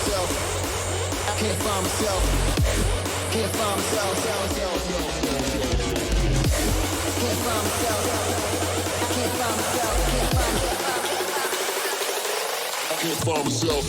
myself. I can't find myself. Can't find myself. Can't find myself. I can't find myself. Can't find myself.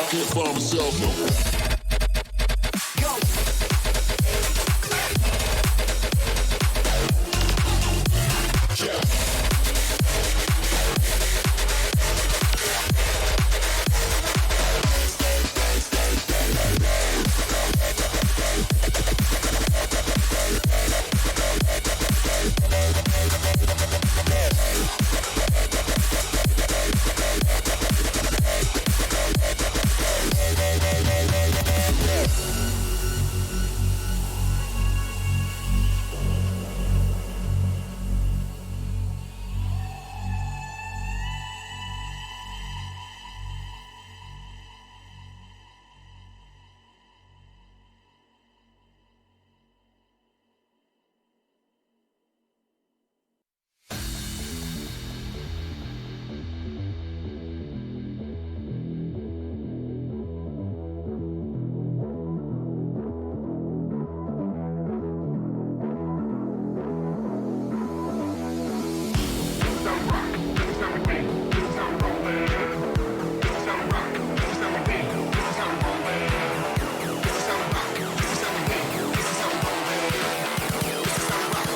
Can't find myself. This is how we roll, man. This is how we rock. This is how we win. This is how we roll, man. This is how we rock. This is how we win. This is how we roll, man. This is how we rock. This is how we win. This is how we roll, man. This is how we rock. This is how we win. This is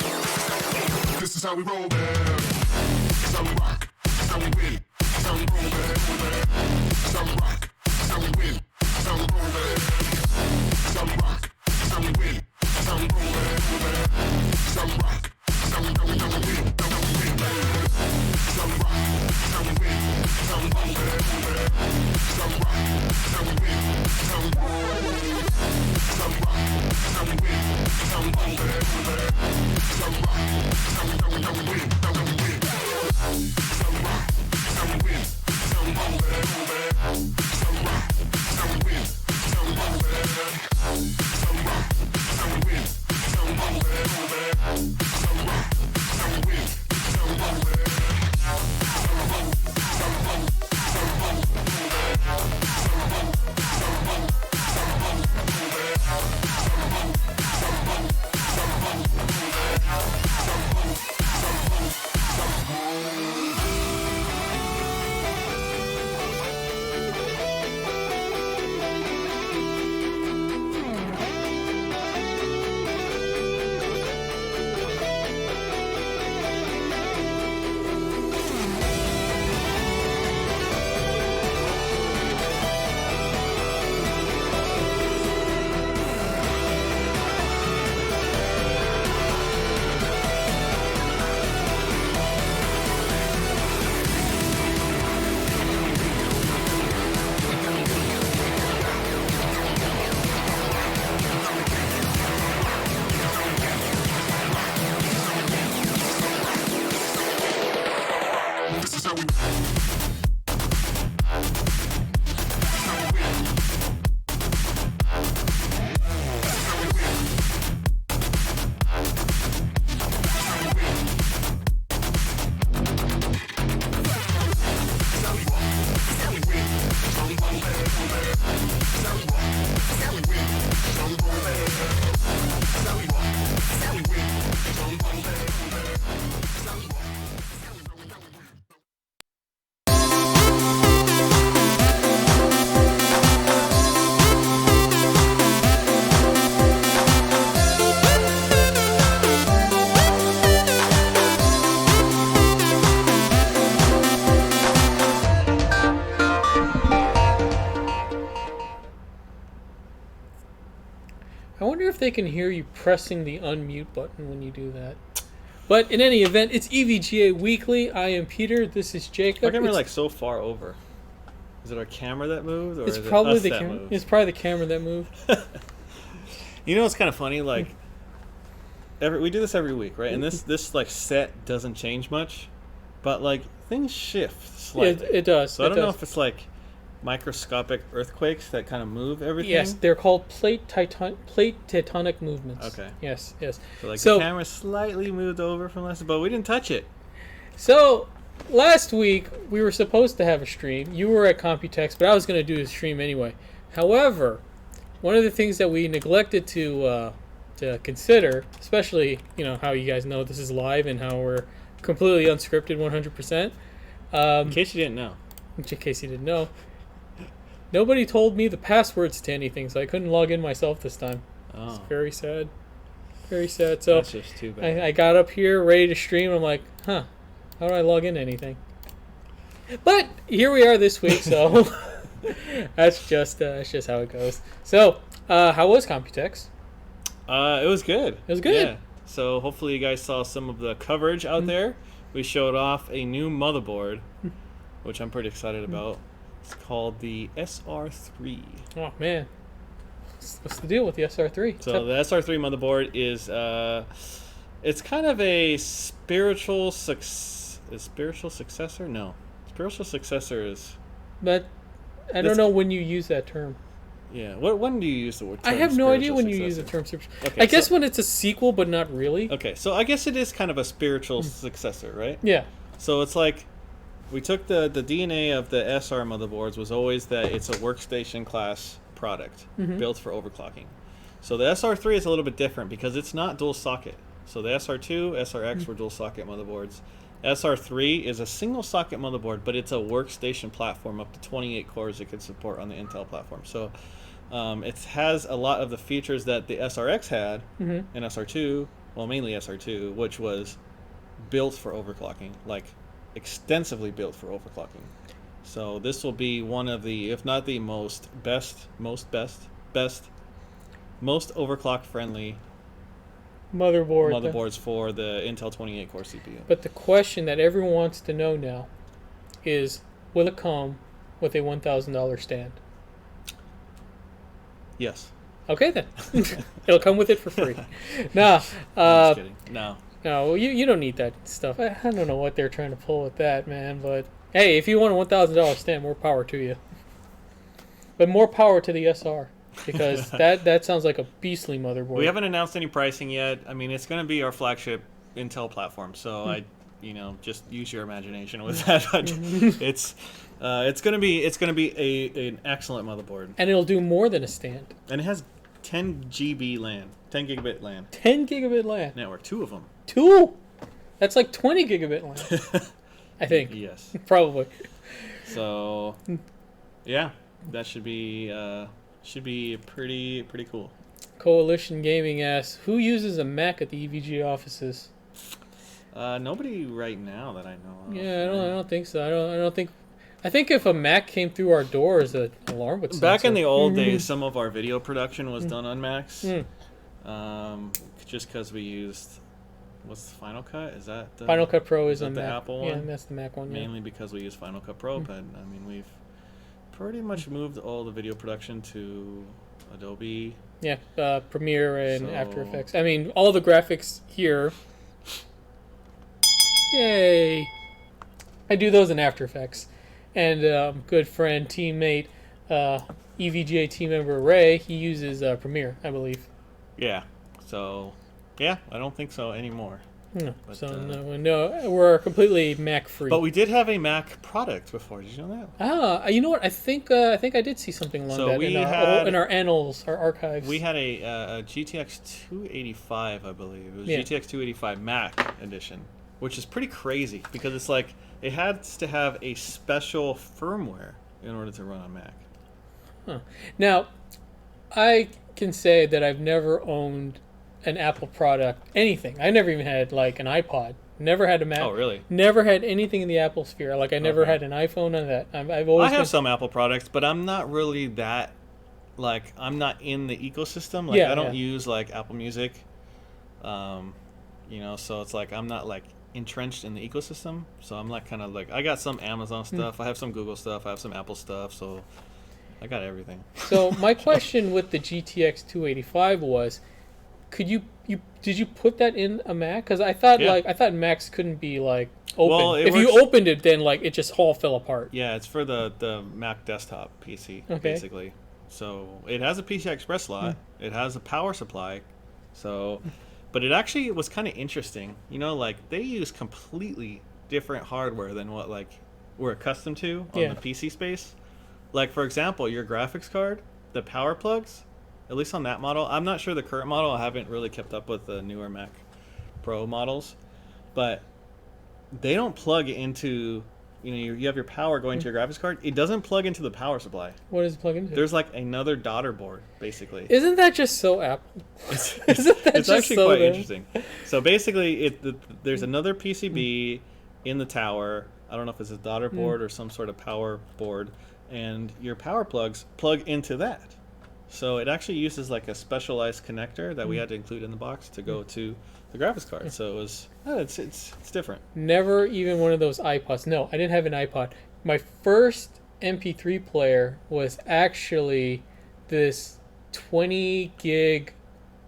how we win, man. This is how we rock. This is how we win. This is how we roll, man. This is how we rock. This is how we win. This is how we roll. This is how we rock. This is how we win. This is how we roll, man. This is how we rock. they can hear you pressing the unmute button when you do that. But in any event, it's EVGA Weekly. I am Peter. This is Jacob. How come we're like so far over? Is it our camera that moved, or it's is probably it us the that camera. moved? It's probably the camera that moved. You know, it's kind of funny. Like, we do this every week, right? And this like set doesn't change much, but like things shift slightly. It does. So I don't know if it's like microscopic earthquakes that kind of move everything. Yes, they're called plate tectonic movements. Okay. Yes. So the camera slightly moved over from last, but we didn't touch it. So last week we were supposed to have a stream. You were at Computex, but I was going to do a stream anyway. However, one of the things that we neglected to consider, especially how you guys know this is live and how we're completely unscripted 100%. In case you didn't know. In case you didn't know. Nobody told me the passwords to anything, so I couldn't log in myself this time. Oh. It's very sad. Very sad. So that's just too bad. I got up here ready to stream. I'm like, how do I log in to anything? But here we are this week, so that's just how it goes. So, how was Computex? It was good. It was good. Yeah. So hopefully you guys saw some of the coverage out there. We showed off a new motherboard, which I'm pretty excited about. It's called the SR3. Oh man, what's the deal with the SR3? So the SR3 motherboard is it's kind of a spiritual successor. No, spiritual successor is. But I don't know when you use that term. Yeah, when do you use the word? I have no idea when you use the term spiritual. Okay, I guess when it's a sequel, but not really. Okay, so I guess it is kind of a spiritual successor, right? Yeah. So it's like. We took the DNA of the SR motherboards was always that it's a workstation class product built for overclocking. So the SR3 is a little bit different because it's not dual socket. So the SR2, SRX were dual socket motherboards. SR3 is a single socket motherboard, but it's a workstation platform up to 28 cores it can support on the Intel platform. So it has a lot of the features that the SRX had and SR2, well mainly SR2, which was built for overclocking, like extensively built for overclocking. So this will be one of the, if not the most overclock friendly motherboards for the Intel 28 core CPU. But the question that everyone wants to know now is, will it come with a $1,000 stand? Yes. Okay then. It'll come with it for free. Nah. I'm just kidding. No. No, you don't need that stuff. I don't know what they're trying to pull with that, man. But hey, if you want a $1,000 stand, more power to you. But more power to the SR, because that sounds like a beastly motherboard. We haven't announced any pricing yet. I mean, it's going to be our flagship Intel platform, so just use your imagination with that. But it's going to be an excellent motherboard, and it'll do more than a stand. And it has 10 GB LAN, 10 gigabit LAN. 10 gigabit LAN network, 2 of them. 2? That's like 20 gigabit LAN. I think. Yes. Probably. So, yeah, that should be pretty cool. Coalition Gaming asks, who uses a Mac at the EVG offices? Nobody right now that I know of. Yeah, I don't think so. I don't think. I think if a Mac came through our doors, an alarm would sound. Back in the old days, some of our video production was done on Macs. Just because we used. What's Final Cut? Is that the Final Cut Pro is on the Mac. Apple one? Yeah, that's the Mac one. Mainly because we use Final Cut Pro, but I mean we've pretty much moved all the video production to Adobe. Yeah, Premiere and After Effects. I mean, all the graphics here. Yay! I do those in After Effects, and good friend, teammate, EVGA team member Ray, he uses Premiere, I believe. Yeah. So. Yeah, I don't think so anymore. No, but, no, we're completely Mac free. But we did have a Mac product before. Did you know that? You know what? I think I did see something along that in our annals, our archives. We had a GTX 285, I believe. It was GTX 285 Mac edition, which is pretty crazy because it's like it has to have a special firmware in order to run on Mac. Huh. Now, I can say that I've never owned an Apple product, anything. I never even had like an iPod. Never had a Mac. Oh, really? Never had anything in the Apple sphere. Like I never had an iPhone, none of that. I've always. I have some Apple products, but I'm not really that like I'm not in the ecosystem. Like Yeah, I don't yeah. use like Apple Music. You know, so it's like I'm not like entrenched in the ecosystem. So I'm like kind of like I got some Amazon stuff. I have some Google stuff. I have some Apple stuff. So I got everything. So my question with the GTX 285 was, did you put that in a Mac? Because I thought Yeah. I thought Macs couldn't be like open. Well, it If you works- opened it, then like it just all fell apart. Yeah, it's for the Mac desktop PC Okay. basically. So it has a PCI Express slot. It has a power supply. So, but it actually was kind of interesting. You know, like they use completely different hardware than what like we're accustomed to on Yeah. the PC space. Like for example, your graphics card, the power plugs, at least on that model. I'm not sure the current model. I haven't really kept up with the newer Mac Pro models, but they don't plug into. You know, you have your power going to your graphics card. It doesn't plug into the power supply. What does it plug into? There's like another daughter board, basically. Isn't that just so Apple? It's, Isn't that it's just actually so quite them? interesting. So basically, there's another PCB in the tower. I don't know if it's a daughter board or some sort of power board, and your power plugs plug into that. So it actually uses like a specialized connector that we had to include in the box to go to the graphics card. So it was it's different. Never even one of those iPods. No, I didn't have an iPod. My first MP3 player was actually this 20 gig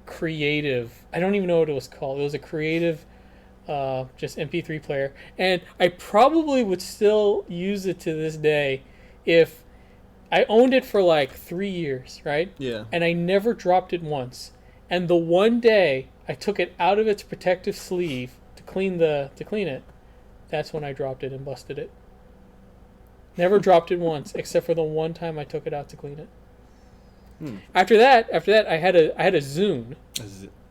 creative. I don't even know what it was called. It was a creative just MP3 player. And I probably would still use it to this day if I owned it for like 3 years, right? Yeah. And I never dropped it once. And the one day I took it out of its protective sleeve to clean it, that's when I dropped it and busted it. Never dropped it once, except for the one time I took it out to clean it. After that, I had a Zune.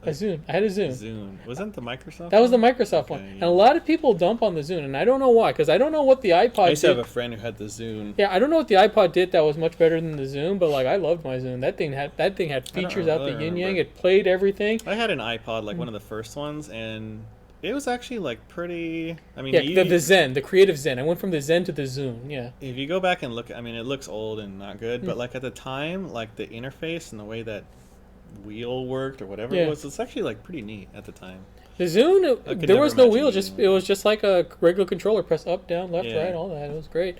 I had a Zune. Zune. Wasn't the Microsoft? That was the one? Microsoft one. Okay, And yeah. a lot of people dump on the Zune, and I don't know why, because I don't know what the iPod I used to did. have a friend who had the Zune. Yeah, I don't know what the iPod did that was much better than the Zune, but like I loved my Zune. That thing had features out the really yin yang. remember. It played everything. I had an iPod, like one of the first ones, and it was actually like pretty. I mean, Yeah, the Zen, the creative Zen. I went from the Zen to the Zune. Yeah. if you go back and look, I mean, it looks old and not good, but like at the time, like the interface and the way that wheel worked or whatever Yeah. it was, it's actually like pretty neat at the time. The Zune, could there never was no imagine wheel. using Just one. it was just like a regular controller. Press up, down, left, Yeah. right, all that. It was great.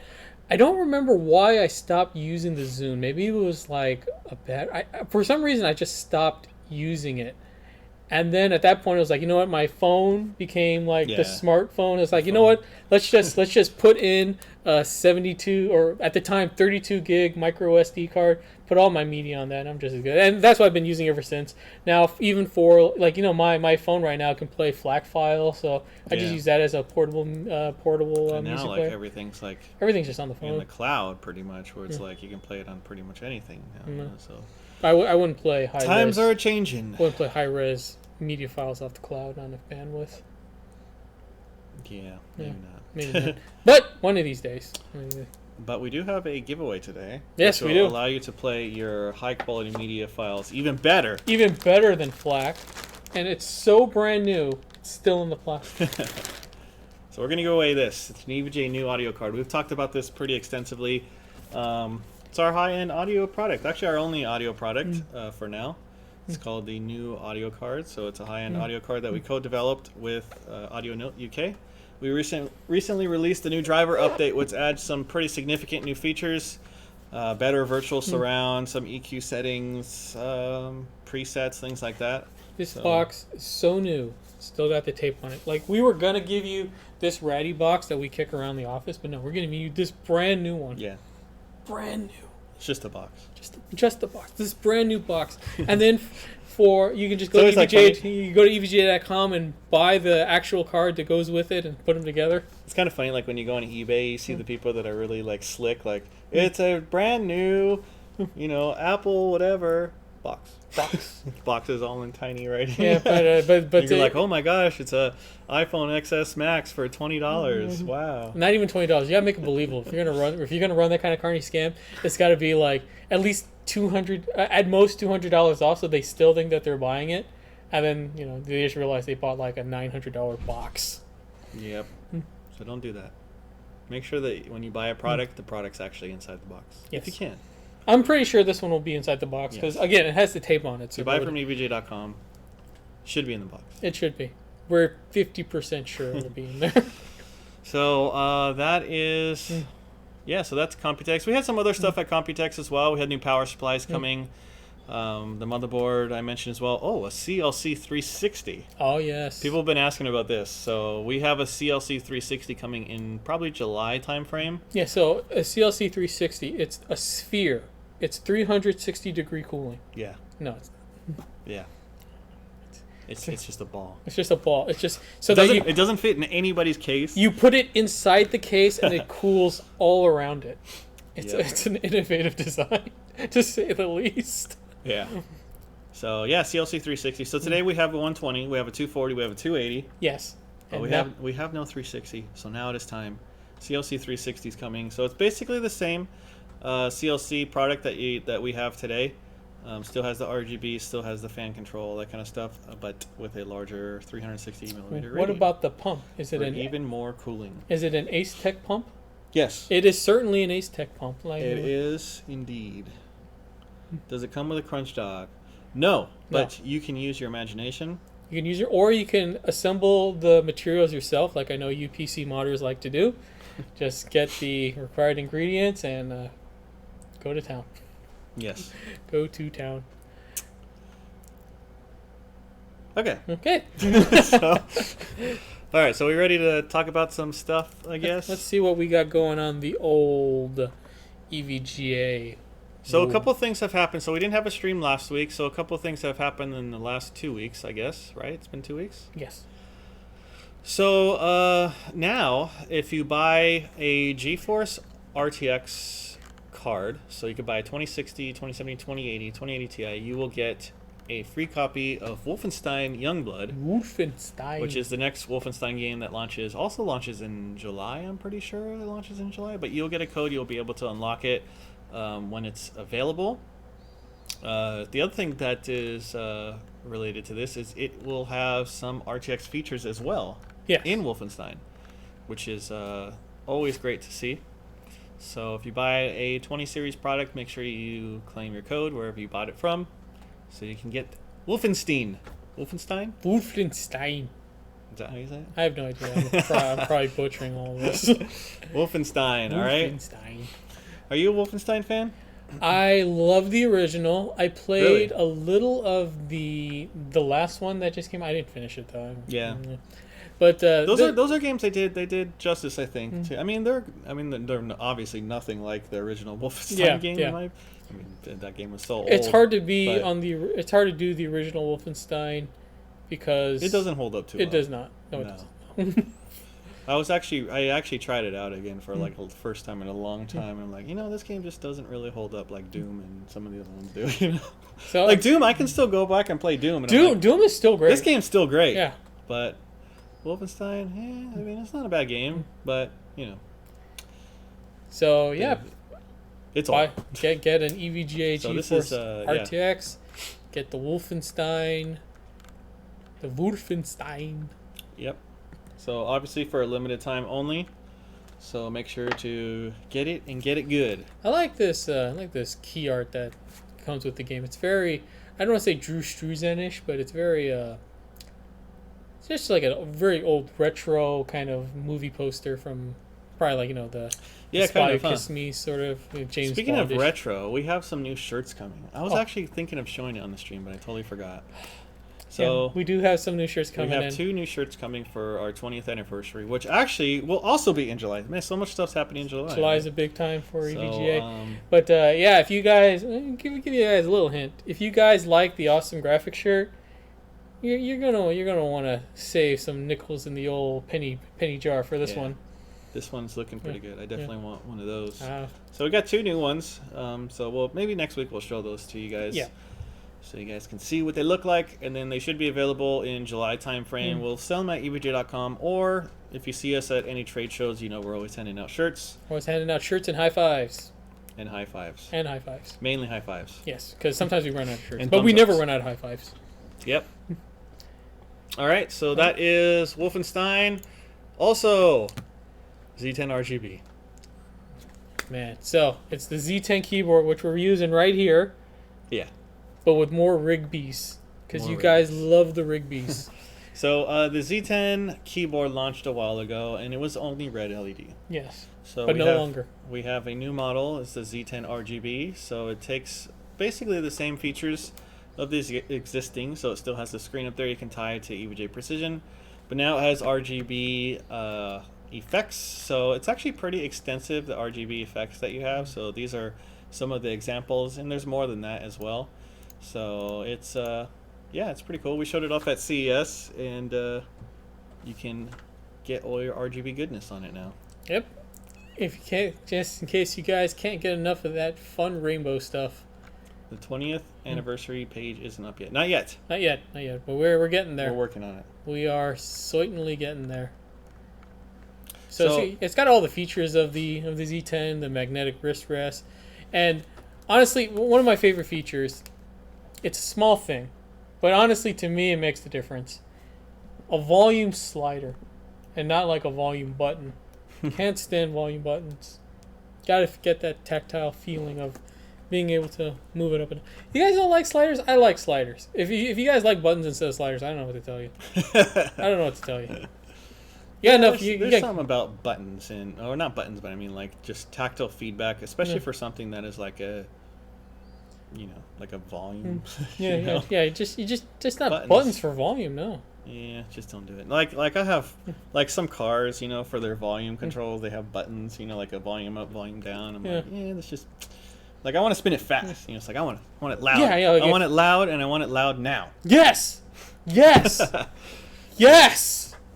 I don't remember why I stopped using the Zune. Maybe it was like a bad. For some reason, I just stopped using it. And then at that point, it was like, you know what? My phone became like Yeah. the smartphone. It's like, you know what? Let's just put in a 72 or at the time 32 gig micro SD card. Put all my media on that. And I'm just as good. And that's what I've been using ever since. Now, even for like my phone right now can play FLAC file, so I just Yeah. use that as a portable And music now, like player. everything's like Everything's just on the in phone. the cloud, pretty much, where it's like you can play it on pretty much anything. Now, you know, so I wouldn't play high times res. are changing. I wouldn't play high res media files off the cloud, not enough bandwidth. Yeah, maybe not. Maybe not. But one of these days. But we do have a giveaway today. Yes, which we will do. allow you to play your high quality media files even better. Even better than FLAC. And it's so brand new, it's still in the plastic. So we're gonna go away this. It's an EVGA new audio card. We've talked about this pretty extensively. It's our high-end audio product. Actually, our only audio product for now. It's called the new audio card. So it's a high-end audio card that we co-developed with Audio Note UK. We recently released a new driver update, which adds some pretty significant new features. Better virtual surround, some EQ settings, presets, things like that. This So- box is so new. Still got the tape on it. Like, we were going to give you this ratty box that we kick around the office, but no, we're going to give you this brand new one. Yeah, Brand new. it's just a box. Just the box. This brand new box. And then you can just go So to it's like EVGA, you go to EVGA.com and buy the actual card that goes with it and put them together. It's kind of funny, like when you go on eBay, you see the people that are really like slick, like it's a brand new, Apple whatever box. Boxes all in tiny writing. Yeah, but You're like, oh my gosh, it's a iPhone XS Max for $20. Wow. not even $20. You gotta make it believable. If you're gonna run that kind of carny scam, it's got to be like at least $200, at most $200 off, so they still think that they're buying it, and then they just realize they bought like a $900 box. Yep. So don't do that. Make sure that when you buy a product, the product's actually inside the box. Yes. If you can. I'm pretty sure this one will be inside the box because Yes. again, it has the tape on it. So You buy it from EVGA.com. Should be in the box. it should be. We're 50% sure it'll be in there. So that is, yeah. So that's Computex. We had some other stuff at Computex as well. We had new power supplies coming. The motherboard I mentioned as well. Oh, a CLC 360. Oh yes. People have been asking about this. So we have a CLC 360 coming in probably July timeframe. Yeah. So a CLC 360, it's a sphere. It's 360-degree cooling. Yeah. No, it's Yeah. It's just a ball. it's just a ball. It's just so It that doesn't, it doesn't fit in anybody's case. you put it inside the case and it cools all around it. Yep. It's an innovative design, to say the least. Yeah. So yeah, CLC 360. So today we have a 120, we have a 240, we have a 280. Yes. But And we have no 360. So now it is time. CLC 360 is coming. So it's basically the same CLC product that we have today. Still has the RGB, still has the fan control, that kind of stuff, but with a larger 360 millimeter what rating about the pump? Is it for an even more cooling. Is it an Ace Tech pump? Yes, It is certainly an Ace Tech pump. Like it is indeed. Does it come with a crunch dog? No, but you can use your imagination. You can use your, or you can assemble the materials yourself, like I know you PC modders like to do. Just get the required ingredients and go to town. Yes. Go to town. Okay. Okay. So, all right. So we ready to talk about some stuff? I guess. Let's see what we got going on the old EVGA. So a couple of things have happened. So we didn't have a stream last week. So a couple of things have happened in the last 2 weeks, I guess. Right? It's been 2 weeks. Yes. So now, if you buy a GeForce RTX card, so you could buy a 2060, 2070, 2080, 2080 Ti, you will get a free copy of Wolfenstein Youngblood, Wolfenstein. which is the next Wolfenstein game that also launches in July. I'm pretty sure it launches in July, but you'll get a code. You'll be able to unlock it when it's available. The other thing that is related to this is it will have some RTX features as well in Wolfenstein, which is always great to see. So if you buy a 20 series product, make sure you claim your code wherever you bought it from, so you can get Wolfenstein. Wolfenstein? Wolfenstein. Is that how you say it? I have no idea. I'm probably butchering all of this. Wolfenstein, all right? Wolfenstein. Are you a Wolfenstein fan? I love the original. I played Really? a little of the last one that just came out. I didn't finish it though. Yeah. But Those are games they did justice, I think. To, I mean they're obviously nothing like the original Wolfenstein game. Yeah. I mean that game was so old. It's hard to be but on the. It's hard to do the original Wolfenstein because it doesn't hold up too well. It does not. No, it No. doesn't. I actually tried it out again for like the first time in a long time. I'm like, this game just doesn't really hold up like Doom and some of the other ones do. So Like Doom, I can still go back and play Doom. And I'm like, Doom is still great. this game's still great. Yeah. But Wolfenstein, I mean, it's not a bad game, but So yeah, it's all. get an EVGA So this GeForce is, yeah. RTX. Get the Wolfenstein. The Wolfenstein. Yep. So obviously for a limited time only. So make sure to get it and get it good. I like this. I like this key art that comes with the game. It's very. I don't want to say Drew Struzan-ish, but it's very. It's just like a very old retro kind of movie poster from probably like the. Yeah, Spy kind Who of fun. Kissed Me sort of James Speaking of Bond-ish. retro, we have some new shirts coming. I was actually thinking of showing it on the stream, but I totally forgot. So yeah, we do have some new shirts we coming have in. 2 new shirts coming for our 20th anniversary, which actually will also be in July. Man, so much stuff's happening in July. July is a big time for So, EVGA. But yeah, if you guys give you guys a little hint, if you guys like the awesome graphic shirt, you're gonna want to save some nickels in the old penny jar for this Yeah. one. This one's looking pretty good. I definitely want one of those. So So we got 2 new ones. So maybe next week we'll show those to you guys. Yeah. So you guys can see what they look like, and then they should be available in July timeframe. We'll sell them at EVJ.com, or if you see us at any trade shows, we're always handing out shirts always handing out shirts and high fives. and high fives. And high fives. Mainly high fives. Yes, because sometimes we run out of shirts, And but we thumbs never ups. run out of high fives. Yep. All right, so that is Wolfenstein. Also, Z10 RGB. Man, so it's the Z10 keyboard, which we're using right here, Yeah. but with more Rigby's, because More you guys Rigby's. love the Rigby's. So the Z10 keyboard launched a while ago, and it was only red LED. Yes, So but we no have, longer. We have a new model. It's the Z10 RGB. So it takes basically the same features of this existing. So it still has the screen up there. You can tie it to EVGA Precision, but now it has RGB effects. So it's actually pretty extensive, the RGB effects that you have. So these are some of the examples, and there's more than that as well. So it's yeah, it's pretty cool. We showed it off at CES, and you can get all your RGB goodness on it now. Yep. If you can't, just in case you guys can't get enough of that fun rainbow stuff. The 20th anniversary page isn't up yet. Not yet. Not yet, but we're getting there. We're working on it. We are certainly getting there. So So- it's got all the features of the Z10, the magnetic wrist rest, and honestly, one of my favorite features. It's a small thing, but honestly, to me, it makes the difference. A volume slider, and not like a volume button. Can't stand volume buttons. Gotta get that tactile feeling of being able to move it up and down. You guys don't like sliders? I like sliders. If you guys like buttons instead of sliders, I don't know what to tell you. I don't know what to tell you. Yeah, enough. There's something about buttons, or not buttons, but I mean like just tactile feedback, especially for something that is like a, like a volume. Yeah. Just not buttons for volume. No. Yeah, just don't do it. Like I have like some cars, for their volume controls, they have buttons, like a volume up, volume down. I'm like, that's just like I want to spin it fast. It's like I want it loud. Yeah, okay. I want it loud, and I want it loud now. Yes. Yes.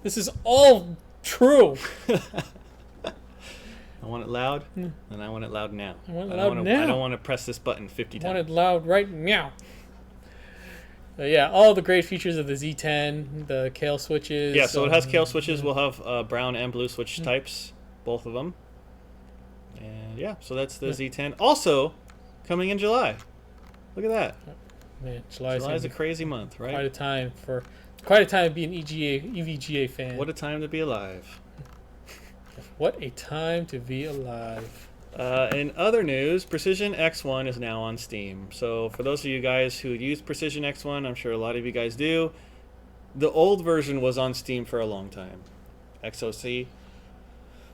This is all true. I want it loud, and I want it loud now. I want it loud now. I don't want to press this button 50 I times. want it loud right now. Yeah, all the great features of the Z10, the Kale switches. Yeah, so it has Kale switches. We'll have brown and blue switch types, both of them. And yeah, so that's the Z10. Also, coming in July. Look at that. Man, July is a crazy month, right? Quite a time to be an EVGA fan. What a time to be alive. What a time to be alive. In other news, Precision X1 is now on Steam. So for those of you guys who use Precision X1, I'm sure a lot of you guys do. The old version was on Steam for a long time, XOC.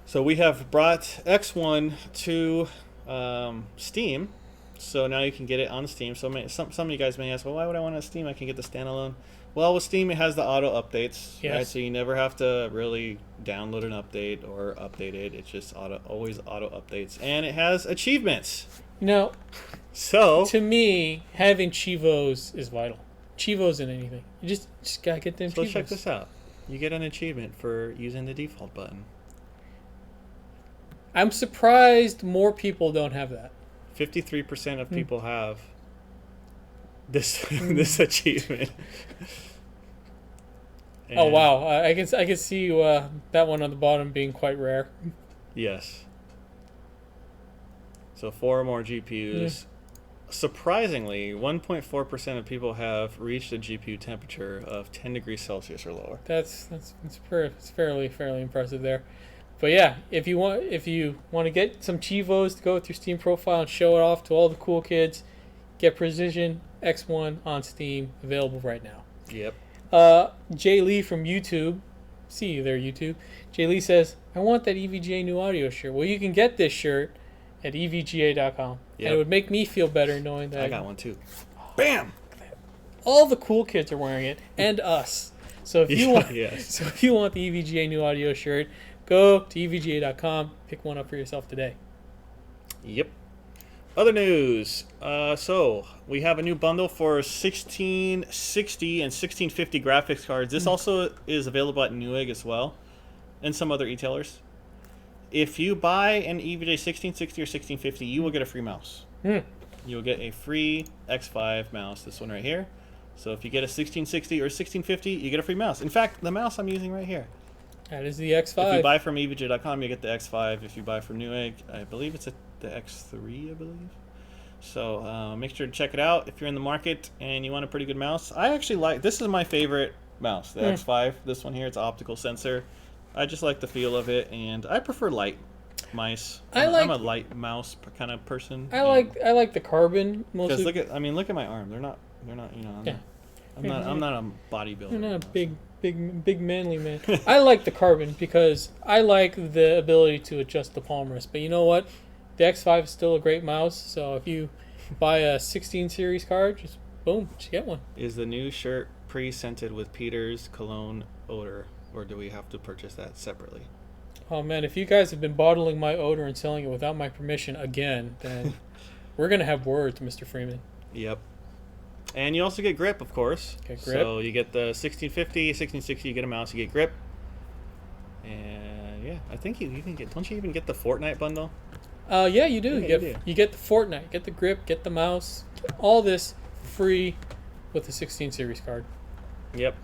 So we have brought X1 to Steam. So now you can get it on Steam. So some of you guys may ask, well, why would I want it on Steam? I can get the standalone. Well, with Steam, it has the auto updates, Yes. right? So you never have to really download an update or update it. It's just always auto updates, and it has achievements. So To me, having Chivos is vital. Chivos in anything. You just gotta get them. So Chivos. check this out. You get an achievement for using the default button. I'm surprised more people don't have that. 53% of people have this this achievement. Oh And wow, I can see that one on the bottom being quite rare. Yes. So 4 or more GPUs. Surprisingly, 1.4% of people have reached a GPU temperature of 10 degrees Celsius or lower. It's fairly impressive there. But yeah, if you want to get some Chivos to go with your Steam profile and show it off to all the cool kids, get Precision X1 on Steam, available right now. Yep. Jay Lee from YouTube, see you there, YouTube. Jay Lee says, I want that EVGA new audio shirt. Well, you can get this shirt at evga.com. Yep. And it would make me feel better knowing that I got one too. Bam! all the cool kids are wearing it, and us. So if you want, Yes. so if you want the EVGA new audio shirt, go to evga.com, pick one up for yourself today. Yep. Other news. So we have a new bundle for 1660 and 1650 graphics cards. This also is available at Newegg as well, and some other retailers. If you buy an EVGA 1660 or 1650, you will get a free mouse. You'll get a free X5 mouse, this one right here. So if you get a 1660 or 1650, you get a free mouse. In fact, the mouse I'm using right here. That is the X5. If you buy from EVGA.com, you get the X5. If you buy from Newegg, I believe it's the X3, I believe. So make sure to check it out if you're in the market and you want a pretty good mouse. I actually like, this is my favorite mouse, the X5. This one here, it's an optical sensor. I just like the feel of it, and I prefer light. mice. I like- I'm a light mouse kind of person. I like the carbon Because mostly. look at my arm. They're not. You know. Yeah. I'm not a bodybuilder. You're not a big manly man. I like the carbon because I like the ability to adjust the palm rest. But you know what? The X5 is still a great mouse. So if you buy a 16 series card, just boom, just get one. Is the new shirt pre-scented with Peter's cologne odor, or do we have to purchase that separately? Oh man, if you guys have been bottling my odor and selling it without my permission again, then we're gonna have words, Mr. Freeman. Yep. And you also get grip, of course. Get grip. So you get the 1650, 1660. You get a mouse. You get grip. And yeah, I think you can get. Don't you even get the Fortnite bundle? Yeah, you do. Yeah, You get the Fortnite, get the grip, get the mouse, all this free with the 16 series card. Yep.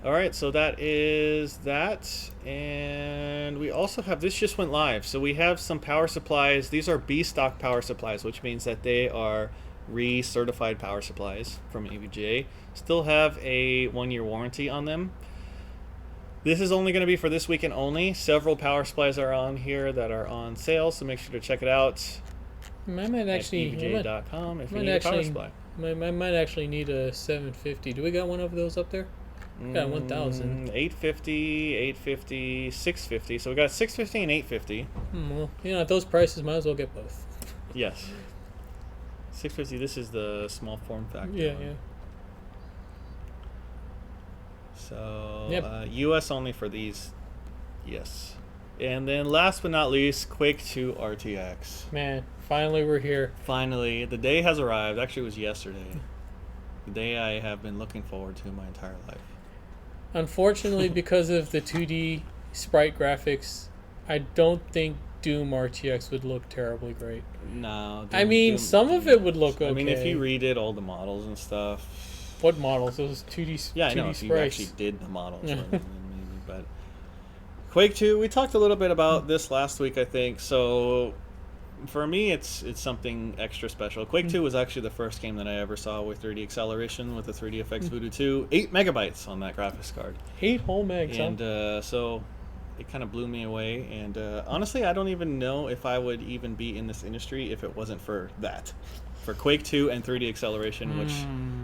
All right, so that is that. And we also have, this just went live. So we have some power supplies. These are B stock power supplies, which means that they are recertified power supplies from EVGA. Still have a 1-year warranty on them. This is only going to be for this weekend only. Several power supplies are on here that are on sale, so make sure to check it out I might actually, at evga.com if you might need a power actually- supply. I might actually need a 750. Do we got one of those up there? Got 1,000. 850, 850, 650. So we got 650 and 850. Well, at those prices, might as well get both. Yes. 650, this is the small form factor. Yeah, one. yeah. So, Yep. US only for these. Yes. And then last but not least, Quake II RTX. Man, finally we're here. Finally, the day has arrived. Actually, it was yesterday. The day I have been looking forward to my entire life. Unfortunately, because of the 2D sprite graphics, I don't think Doom RTX would look terribly great. No. I mean, some of it would look okay. I mean, if you redid all the models and stuff. What models? Those 2D Yeah, I 2D know. If you sprites. actually did the models, Yeah. then maybe. But Quake 2, we talked a little bit about this last week, I think. So for me, it's something extra special. Quake 2 was actually the first game that I ever saw with 3D acceleration with the 3D FX Voodoo 2. 8 megabytes on that graphics card. 8 whole megs, huh? And so it kind of blew me away. And honestly, I don't even know if I would even be in this industry if it wasn't for that. For Quake 2 and 3D acceleration, which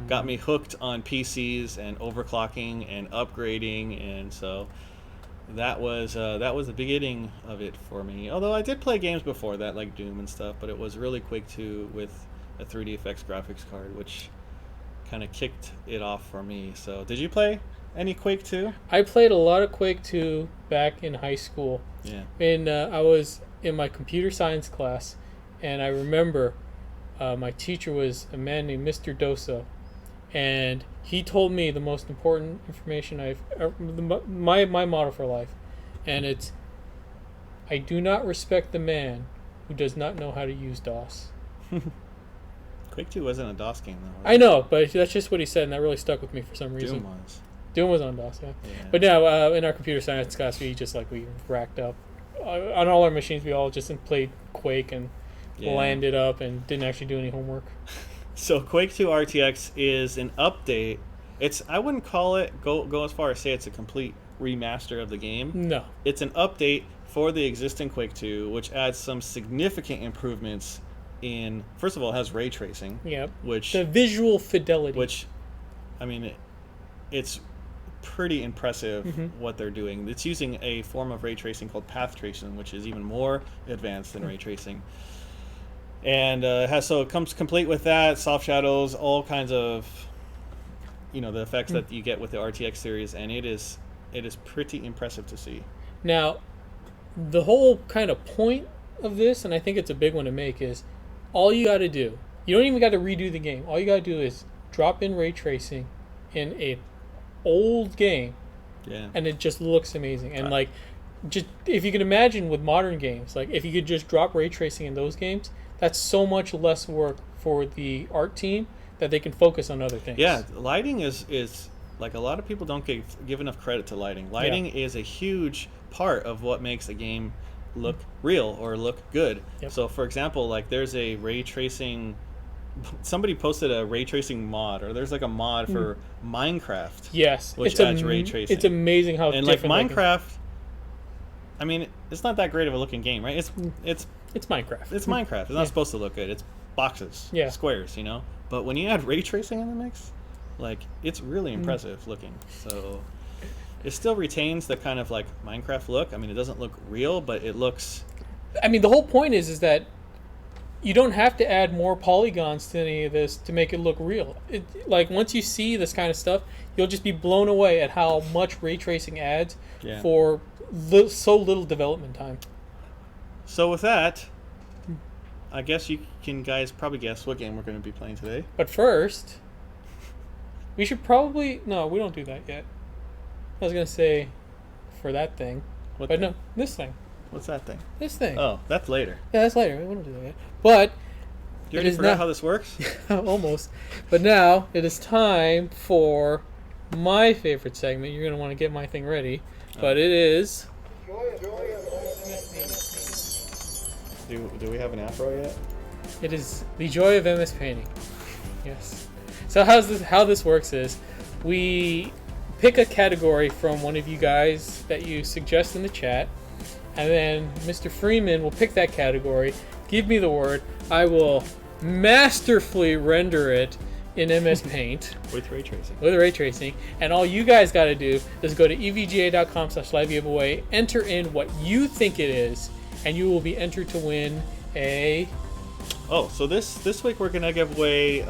got me hooked on PCs and overclocking and upgrading, and so that was the beginning of it for me. Although I did play games before that, like Doom and stuff, but it was really Quake 2 with a 3D FX graphics card, which kind of kicked it off for me. So, did you play any Quake 2? I played a lot of Quake 2 back in high school. Yeah. And I was in my computer science class, and I remember my teacher was a man named Mr. Doso, and he told me the most important information my motto for life, and it's, I do not respect the man who does not know how to use DOS. Quake 2 wasn't a DOS game, though. I know, but that's just what he said, and that really stuck with me for some reason. Doom was. Doom was on DOS, yeah. Yeah. But now, in our computer science class, we racked up. On all our machines, we all just played Quake and landed up and didn't actually do any homework. So Quake II RTX is an update. I wouldn't call it, go as far as say it's a complete remaster of the game. No. It's an update for the existing Quake 2, which adds some significant improvements in, first of all, it has ray tracing. Yep. Which, the visual fidelity. which, I mean, it's pretty impressive what they're doing. It's using a form of ray tracing called path tracing, which is even more advanced than ray tracing. And it comes complete with that, soft shadows, all kinds of, the effects that you get with the RTX series, and it is pretty impressive to see. Now, the whole kind of point of this, and I think it's a big one to make, is all you got to do, you don't even got to redo the game. All you got to do is drop in ray tracing in a old game, and it just looks amazing. And just if you can imagine with modern games, like if you could just drop ray tracing in those games, that's so much less work for the art team that they can focus on other things. Yeah, lighting is like, a lot of people don't give enough credit to lighting. Lighting is a huge part of what makes a game look real or look good. Yep. So, for example, like there's a ray tracing. Somebody posted a ray tracing mod, or there's like a mod for Minecraft. Yes, which adds ray tracing. It's amazing how and like different Minecraft. I mean, it's not that great of a looking game, right? It's It's Minecraft. it's Minecraft. It's not supposed to look good. It's boxes, Yeah. squares, you know. But when you add ray tracing in the mix, like it's really impressive looking. So it still retains the kind of like Minecraft look. I mean, it doesn't look real, but it looks. I mean, the whole point is that you don't have to add more polygons to any of this to make it look real. Like once you see this kind of stuff, you'll just be blown away at how much ray tracing adds Yeah. for so little development time. So with that, I guess you can guys probably guess what game we're going to be playing today. But first, we should probably we don't do that yet. I was gonna say for that thing, What but thing? no, this thing, What's that thing? this thing. Oh, that's later. Yeah, that's later. We don't do that yet. But You it already is forgot now how this works? almost. But now it is time for my favorite segment. You're gonna want to get my thing ready, but it is. Do we have an afro yet? It is the joy of MS painting. Yes. So how this works is we pick a category from one of you guys that you suggest in the chat, and then Mr. Freeman will pick that category, give me the word, I will masterfully render it in MS Paint With ray tracing. with ray tracing, and all you guys got to do is go to evga.com/livegiveaway, enter in what you think it is, and you will be entered to win a Oh, so this week we're gonna give away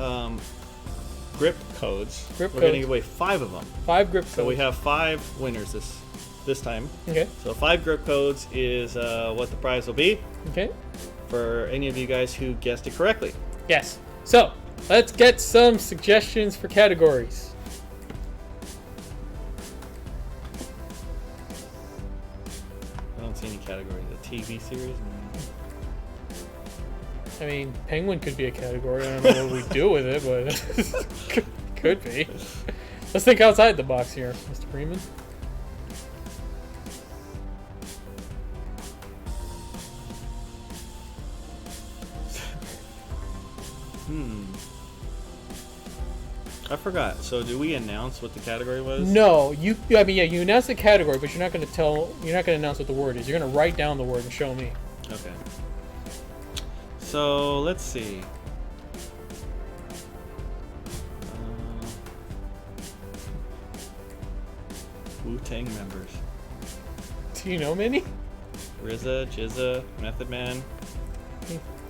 grip codes. Grip we're gonna codes. give away 5 of them. 5 grip codes. So we have 5 winners this time. Okay. So 5 grip codes is what the prize will be Okay. for any of you guys who guessed it correctly. Yes. So let's get some suggestions for categories. I don't see any category. The TV series. I mean, penguin could be a category. I don't know what we do with it, but could be. Let's think outside the box here, Mr. Freeman. I forgot. So do we announce what the category was? No, you. I mean, yeah, you announce the category, but you're not going to tell. You're not going to announce what the word is. You're going to write down the word and show me. Okay. So let's see. Wu-Tang members. Do you know many? RZA, Jizza, Method Man,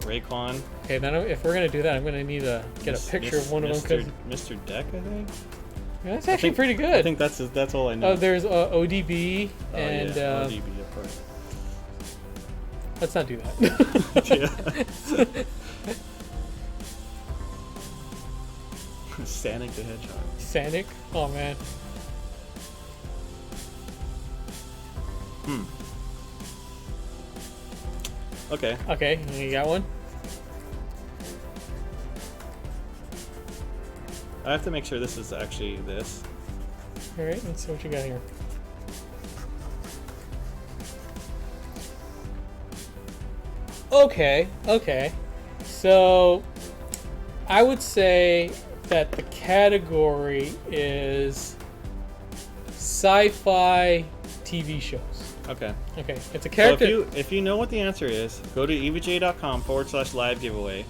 Raekwon. Okay, then if we're going to do that, I'm going to need to get a picture of one of them because Mr. Deck, I think. that's actually pretty good. I think that's all I know. Oh, there's ODB Oh, and yeah, ODB, of course. let's not do that. Yeah. Sonic the Hedgehog. Sanic? Oh man. Okay. Okay, you got one? I have to make sure this is actually this. Alright, let's see what you got here. Okay. So, I would say that the category is sci-fi TV shows. Okay. Okay, it's a So character. if you know what the answer is, go to evj.com/live giveaway.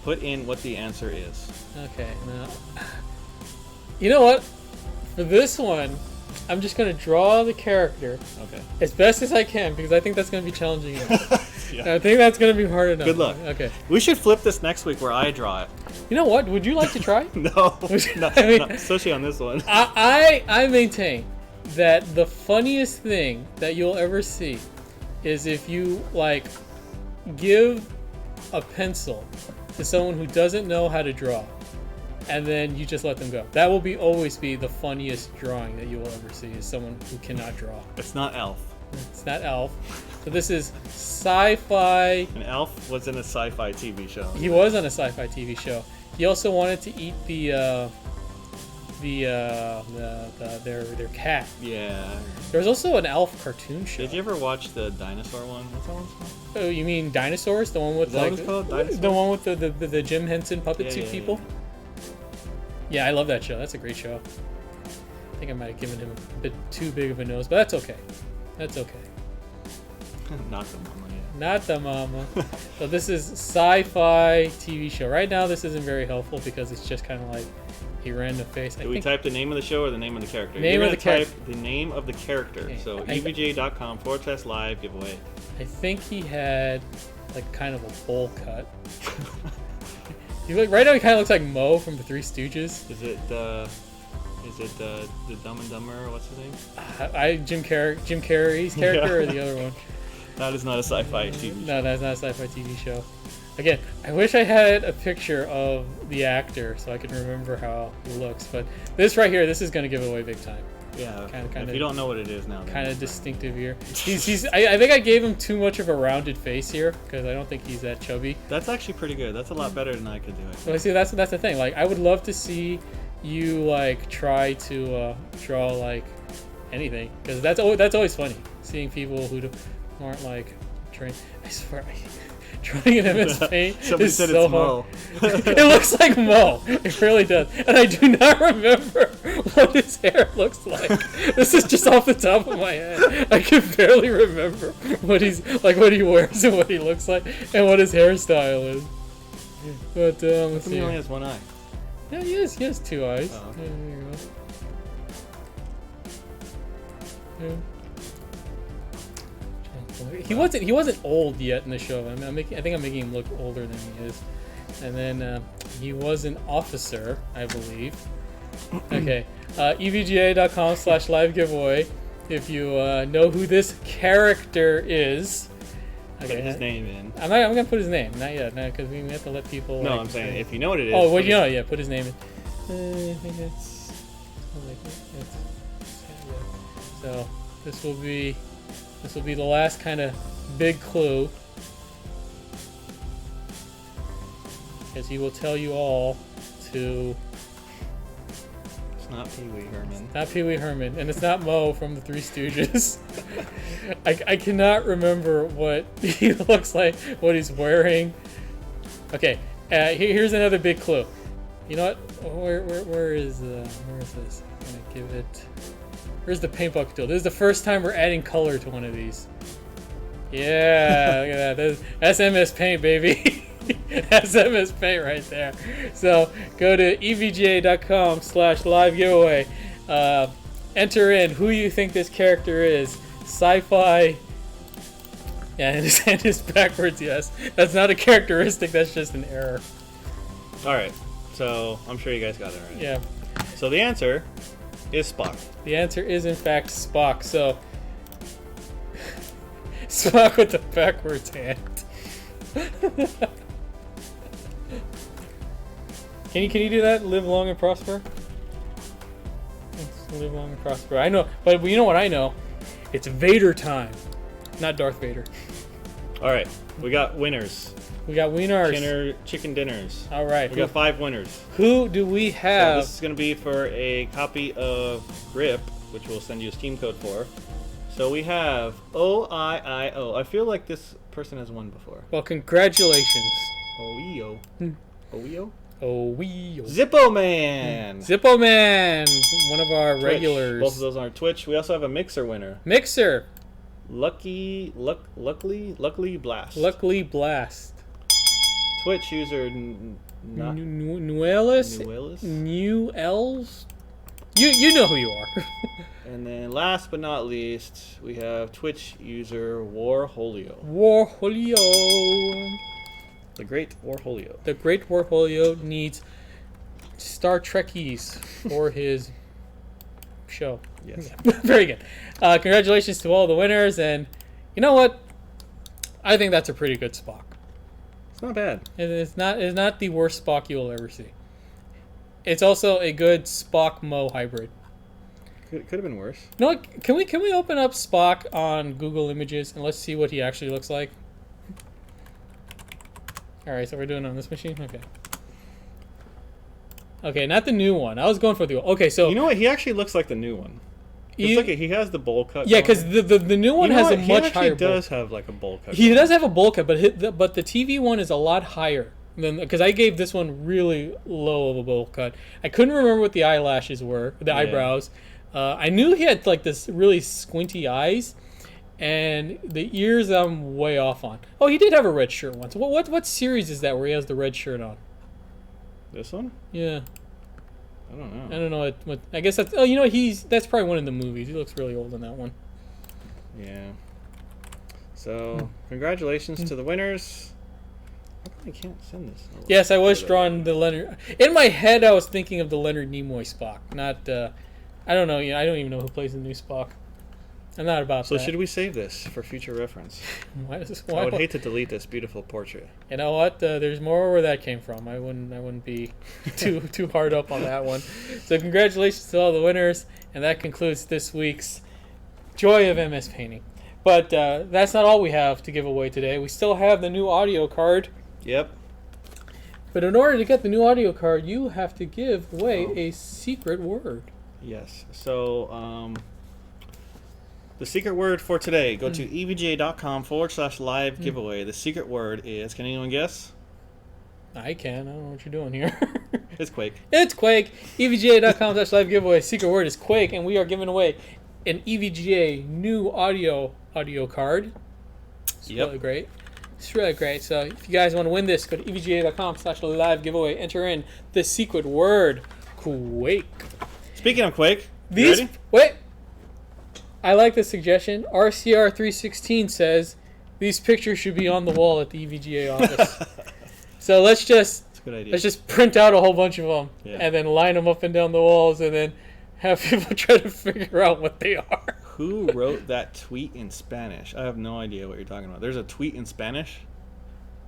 Put in what the answer is. Okay, now, you know what? For this one, I'm just gonna draw the character Okay. as best as I can because I think that's gonna be challenging enough. Yeah. I think that's gonna be hard enough. Good luck. Okay. We should flip this next week where I draw it. You know what? Would you like to try? No, I mean- especially on this one. I maintain that the funniest thing that you'll ever see is if you like give a pencil to someone who doesn't know how to draw and then you just let them go. That will always be the funniest drawing that you will ever see is someone who cannot draw. It's not Elf. It's not Elf. So this is sci-fi. And Elf was in a sci-fi TV show. He was on a sci-fi TV show. He also wanted to eat their cat. Yeah. There was also an Elf cartoon show. Did you ever watch the dinosaur one? What's that one called? Oh, you mean Dinosaurs? The one with Is that what it's called? Dinosaurs? the one with the Jim Henson puppet Yeah, suit yeah, people? Yeah, I love that show. That's a great show. I think I might have given him a bit too big of a nose, but that's okay. That's okay. Not the mama, yeah. Not the mama. So this is sci-fi TV show. Right now, this isn't very helpful because it's just kind of like a random face. Do we type the name of the show or the name of the character? Name of the type the name of the character. Okay. So evga.com/live giveaway. I think he had like kind of a bowl cut. Right now, he kind of looks like Mo from the Three Stooges. Is it the Dumb and Dumber? What's his name? Jim Carrey's character or the other one? That is not a sci-fi TV show. No, that's not a sci-fi TV show. Again, I wish I had a picture of the actor so I could remember how he looks. But this right here, this is going to give it away big time. Yeah, Kinda, if you don't know what it is now. Kind of distinctive here. I think I gave him too much of a rounded face here because I don't think he's that chubby. That's actually pretty good. That's a lot better than I could do it. Well, see, that's the thing. Like, I would love to see you like try to draw like anything because that's always funny seeing people who aren't like trained. I swear, drawing an MS Paint Somebody is said so it's Mo. hard. It looks like Mo. It really does. And I do not remember what his hair looks like. This is just off the top of my head. I can barely remember what he wears and what he looks like and what his hairstyle is. But let's see. He only has one eye. Yeah, he has two eyes. Oh, okay. Yeah, there you go. Yeah. He wasn't old yet in the show. I think I'm making him look older than he is. And then he was an officer, I believe. Okay, evga.com/live giveaway. If you know who this character is. Okay, Put his name in. I'm gonna put his name. Not yet, because we have to let people. No, like, I'm saying if you know what it is. Oh, well, you know, yeah, put his name in. I think that's. So this will be the last kind of big clue, because he will tell you all to. It's not Pee Wee Herman. Not Pee Wee Herman, and it's not Mo from the Three Stooges. I cannot remember what he looks like, what he's wearing. Okay, here's another big clue. You know what? Where is this? I'm gonna give it. Where's the paint bucket tool? This is the first time we're adding color to one of these. Yeah, look at that. That's MS Paint, baby. That's MS Paint right there. So go to evga.com/live giveaway. Enter in who you think this character is. Sci-fi. Yeah, and his hand is backwards, yes. That's not a characteristic, that's just an error. Alright, so I'm sure you guys got it right. Yeah. So the answer is Spock. The answer is, in fact, Spock. So, Spock with the backwards hand. Can you do that? Live long and prosper? Let's live long and prosper. I know, but you know what I know? It's Vader time. Not Darth Vader. Alright, we got winners. We got winners. Chicken dinners. All right. We got 5 winners. Who do we So have? this is going to be for a copy of Grip, which we'll send you a Steam code for. So we have OIIO. I feel like this person has won before. Well, congratulations. OEO. OEO? Oh, Zippo Man! Zippo Man, one of our Twitch. regulars. Both of those are Twitch. We also have a Mixer winner. Mixer. Luckily Blast. Luckily Blast. Twitch user Nuelis? Nuelis? New Elves? You know who you are. And then last but not least, we have Twitch user Warholio. Warholio. The great Warholio. The great Warholio needs Star Trekkies for his show. Yes. Very good. Congratulations to all the winners, and you know what? I think that's a pretty good Spock. It's not bad. It's not the worst Spock you will ever see. It's also a good Spock Mo hybrid. Could have been worse. You know what? Can we open up Spock on Google Images and let's see what he actually looks like? All right, so we're doing it on this machine. Okay. Okay, not the new one. I was going for the okay. So You know what? He actually looks like the new one. Look at he has the bowl cut. Yeah, going. because the new one has a much higher. He does have like a bowl cut. He does have a bowl cut, but the TV one is a lot higher than, because I gave this one really low of a bowl cut. I couldn't remember what the eyelashes were, the eyebrows. I knew he had like this really squinty eyes, And the ears I'm way off on. Oh, he did have a red shirt once. What series is that where he has the red shirt on? This one? Yeah. I don't know. I don't know what I guess that's. Oh, you know, that's probably one of the movies. He looks really old in that one. Yeah. So, congratulations to the winners. How come I can't send this? Oh, Yes, I was drawing the Leonard. In my head, I was thinking of the Leonard Nimoy Spock, not. I don't know. I don't even know who plays the new Spock. I'm not about So that. should we save this for future reference? Why does I would hate to delete this beautiful portrait. You know what? There's more where that came from. I wouldn't be too hard up on that one. So congratulations to all the winners, and that concludes this week's Joy of MS Painting. But that's not all we have to give away today. We still have the new audio card. Yep. But in order to get the new audio card, you have to give away a secret word. Yes. So, the secret word for today, go to evga.com/live giveaway. The secret word is, can anyone guess? I can. I don't know what you're doing here. It's Quake. It's Quake. EVGA.com/live giveaway. Secret word is Quake, and we are giving away an EVGA new audio card. It's really great. It's really great. So if you guys want to win this, go to evga.com/live giveaway. Enter in the secret word Quake. Speaking of Quake, Wait. I like the suggestion. RCR316 says these pictures should be on the wall at the EVGA office. So let's just print out a whole bunch of them and then line them up and down the walls, and then have people try to figure out what they are. Who wrote that tweet in Spanish? I have no idea what you're talking about. There's a tweet in Spanish?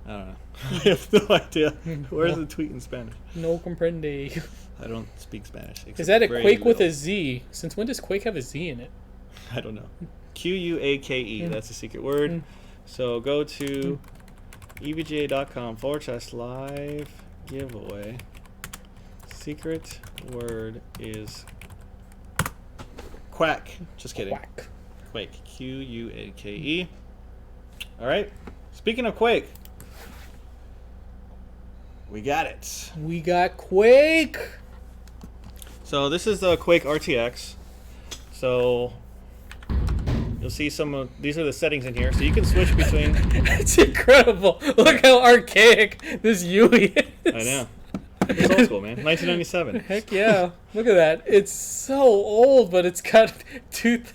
I don't know. I have no idea. Where's the tweet in Spanish? No comprende. I don't speak Spanish. Is that a Quake with a Z? Since when does Quake have a Z in it? I don't know. QUAKE. That's the secret word. So go to evga.com/live giveaway. Secret word is quack. Just kidding. Quack. Quake. QUAKE. All right. Speaking of Quake, we got it. We got Quake. So this is the Quake RTX. So you'll see some of these are the settings in here. So you can switch between. It's incredible. Look how archaic this UI is. I know. It's old school, man. 1997. Heck yeah. Look at that. It's so old, but it's got it's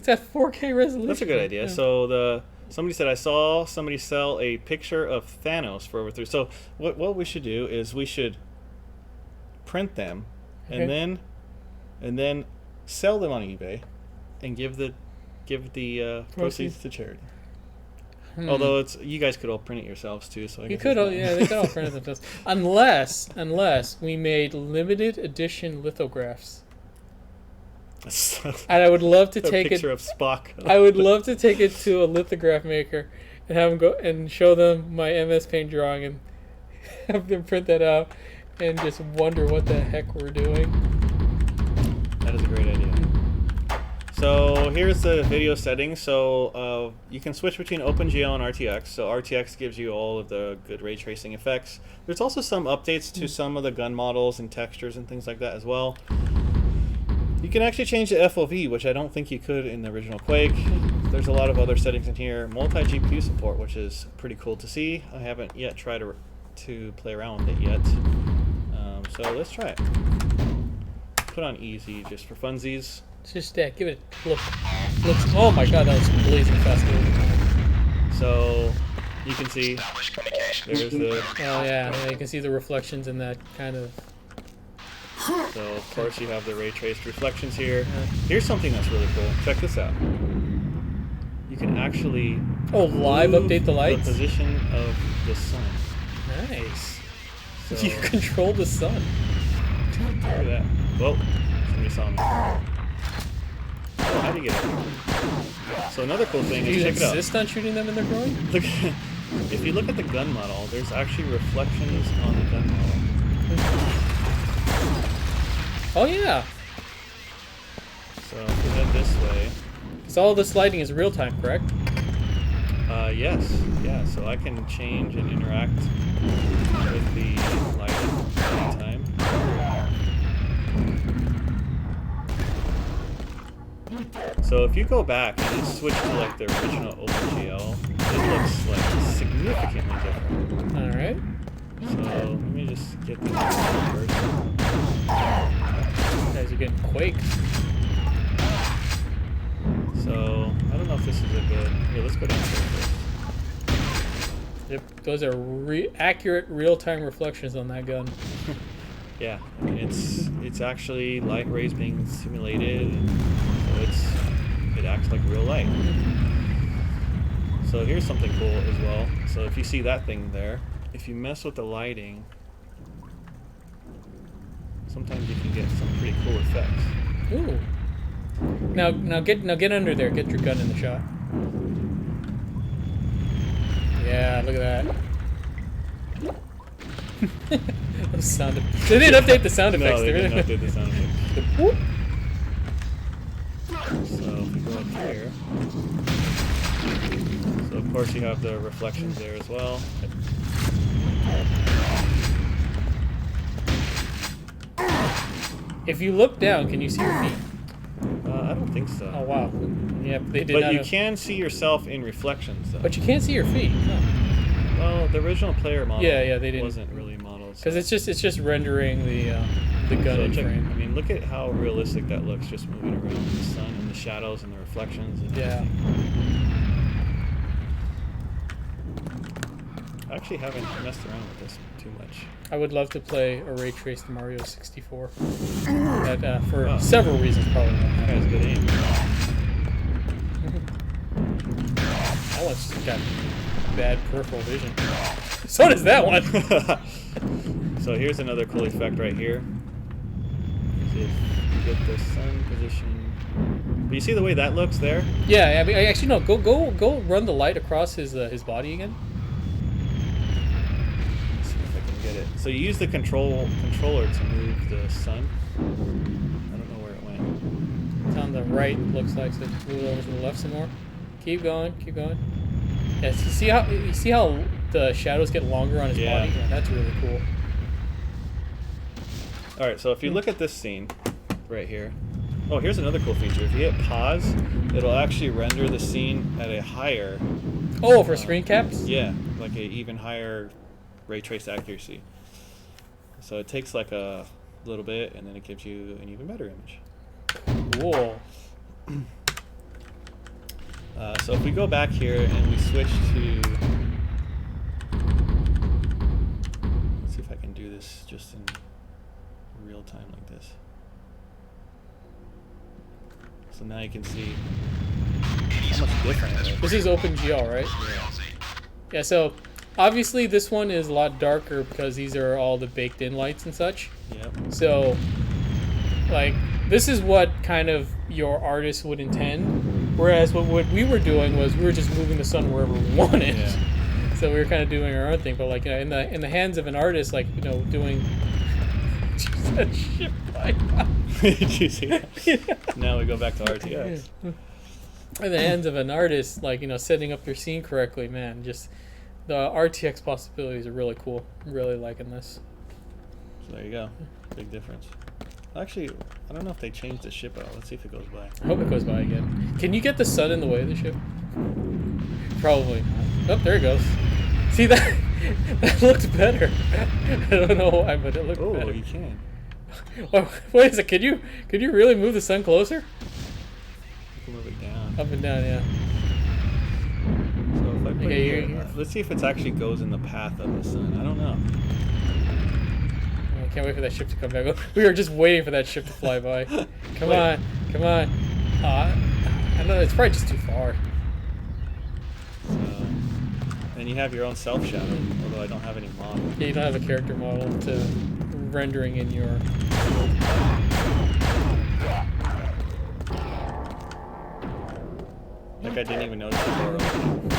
at 4K resolution. That's a good idea. Yeah. So somebody said I saw somebody sell a picture of Thanos for over 3. So what we should do is we should print them and then sell them on eBay and give the proceeds to charity. Although you guys could all print it yourselves too, so I guess they could all print it themselves. Unless we made limited edition lithographs. And I would love to take picture of Spock. I would love to take it to a lithograph maker and have them go and show them my MS Paint drawing and have them print that out and just wonder what the heck we're doing. That is a great idea. So here's the video settings. So you can switch between OpenGL and RTX. So RTX gives you all of the good ray tracing effects. There's also some updates to some of the gun models and textures and things like that as well. You can actually change the FOV, which I don't think you could in the original Quake. There's a lot of other settings in here. Multi-GPU support, which is pretty cool to see. I haven't yet tried to play around with it yet. So let's try it. Put on easy just for funsies. It's just give it a look. Oh my god, that was blazing fast. So you can see there's the. Oh yeah, you can see the reflections in that kind of. So of course you have the ray traced reflections here. Here's something that's really cool. Check this out. You can actually live update the lights. The position of the sun. Nice. So, you control the sun. Look at that. Whoa, somebody saw me. How do you get it? So another cool thing is check it out. Do you insist on shooting them in their groin? Look, if you look at the gun model, there's actually reflections on the gun model. Oh yeah. So if we head this way. Because all this lighting is real time, correct? Yes. Yeah. So I can change and interact with the lighting anytime. So if you go back and switch to like the original OpenGL, it looks like significantly different. All right. So let me just get this first. You guys are getting quaked. So I don't know if this is a good. Here, let's go down here first. Yep, those are accurate real-time reflections on that gun. Yeah, I mean it's actually light rays being simulated, and so it acts like real light. So here's something cool as well. So if you see that thing there, if you mess with the lighting, sometimes you can get some pretty cool effects. Ooh. Now get under there. Get your gun in the shot. Yeah, look at that. Those sound effects. They didn't update the sound effects. No, they didn't update the sound effects. Whoop. So if we go up here, so of course you have the reflections there as well. If you look down, can you see your feet? I don't think so. Oh wow. Yep, they did But not. you can see yourself in reflections, though. But you can't see your feet. No. Well, the original player model Yeah, they didn't. wasn't really modeled. Because it's just rendering the gun So in check, frame. I mean, look at how realistic that looks, just moving around in the sun and the shadows and the reflections. And Yeah. I actually haven't messed around with this too much. I would love to play a ray traced Mario 64. That, for several reasons, probably not. That guy's good aim. That one's just got bad peripheral vision. So does that one. So here's another cool effect right here. Is if you get the sun position. But you see the way that looks there? Yeah, I mean, actually no. Go run the light across his body again. Let's see if I can get it. So you use the controller to move the sun. I don't know where it went. It's on the right. Looks like so. Just move it over to the left some more. Keep going. Keep going. Yeah. You see how the shadows get longer on his Yeah. body? Yeah, that's really cool. All right, so if you look at this scene right here. Oh, here's another cool feature. If you hit pause, it'll actually render the scene at a higher. Oh, for screen caps? Yeah, like a even higher ray trace accuracy. So it takes like a little bit, and then it gives you an even better image. Cool. So if we go back here and we switch to, let's see if I can do this just in real time like this. So now you can see how much different it is. This is OpenGL, right? Yeah, so obviously this one is a lot darker because these are all the baked in lights and such. Yep. So, like, this is what kind of your artist would intend. Whereas what we were doing was we were just moving the sun wherever we wanted. Yeah. So we were kind of doing our own thing. But like, you know, in the hands of an artist, like, you know, doing that shit by Did you see that? Yeah. Now we go back to RTX. In the hands of an artist, like, you know, setting up their scene correctly, man, just the RTX possibilities are really cool. I'm really liking this. So there you go. Big difference. Actually, I don't know if they changed the ship out. Let's see if it goes by. I hope it goes by again. Can you get the sun in the way of the ship? Probably not. Oh, there it goes. See, that looked better. I don't know why, but it looked better. Oh, you can. Oh, wait a second. Could you really move the sun closer? You can move it down. Up and down, yeah. So if I put Okay, it here, you're- let's see if it actually goes in the path of the sun. I don't know. I can't wait for that ship to come back. We were just waiting for that ship to fly by. Come Wait. on, come on. I know it's probably just too far. So, and you have your own self shadow, although I don't have any model. Yeah, you don't have a character model to rendering in your. Like I didn't even notice the door opening.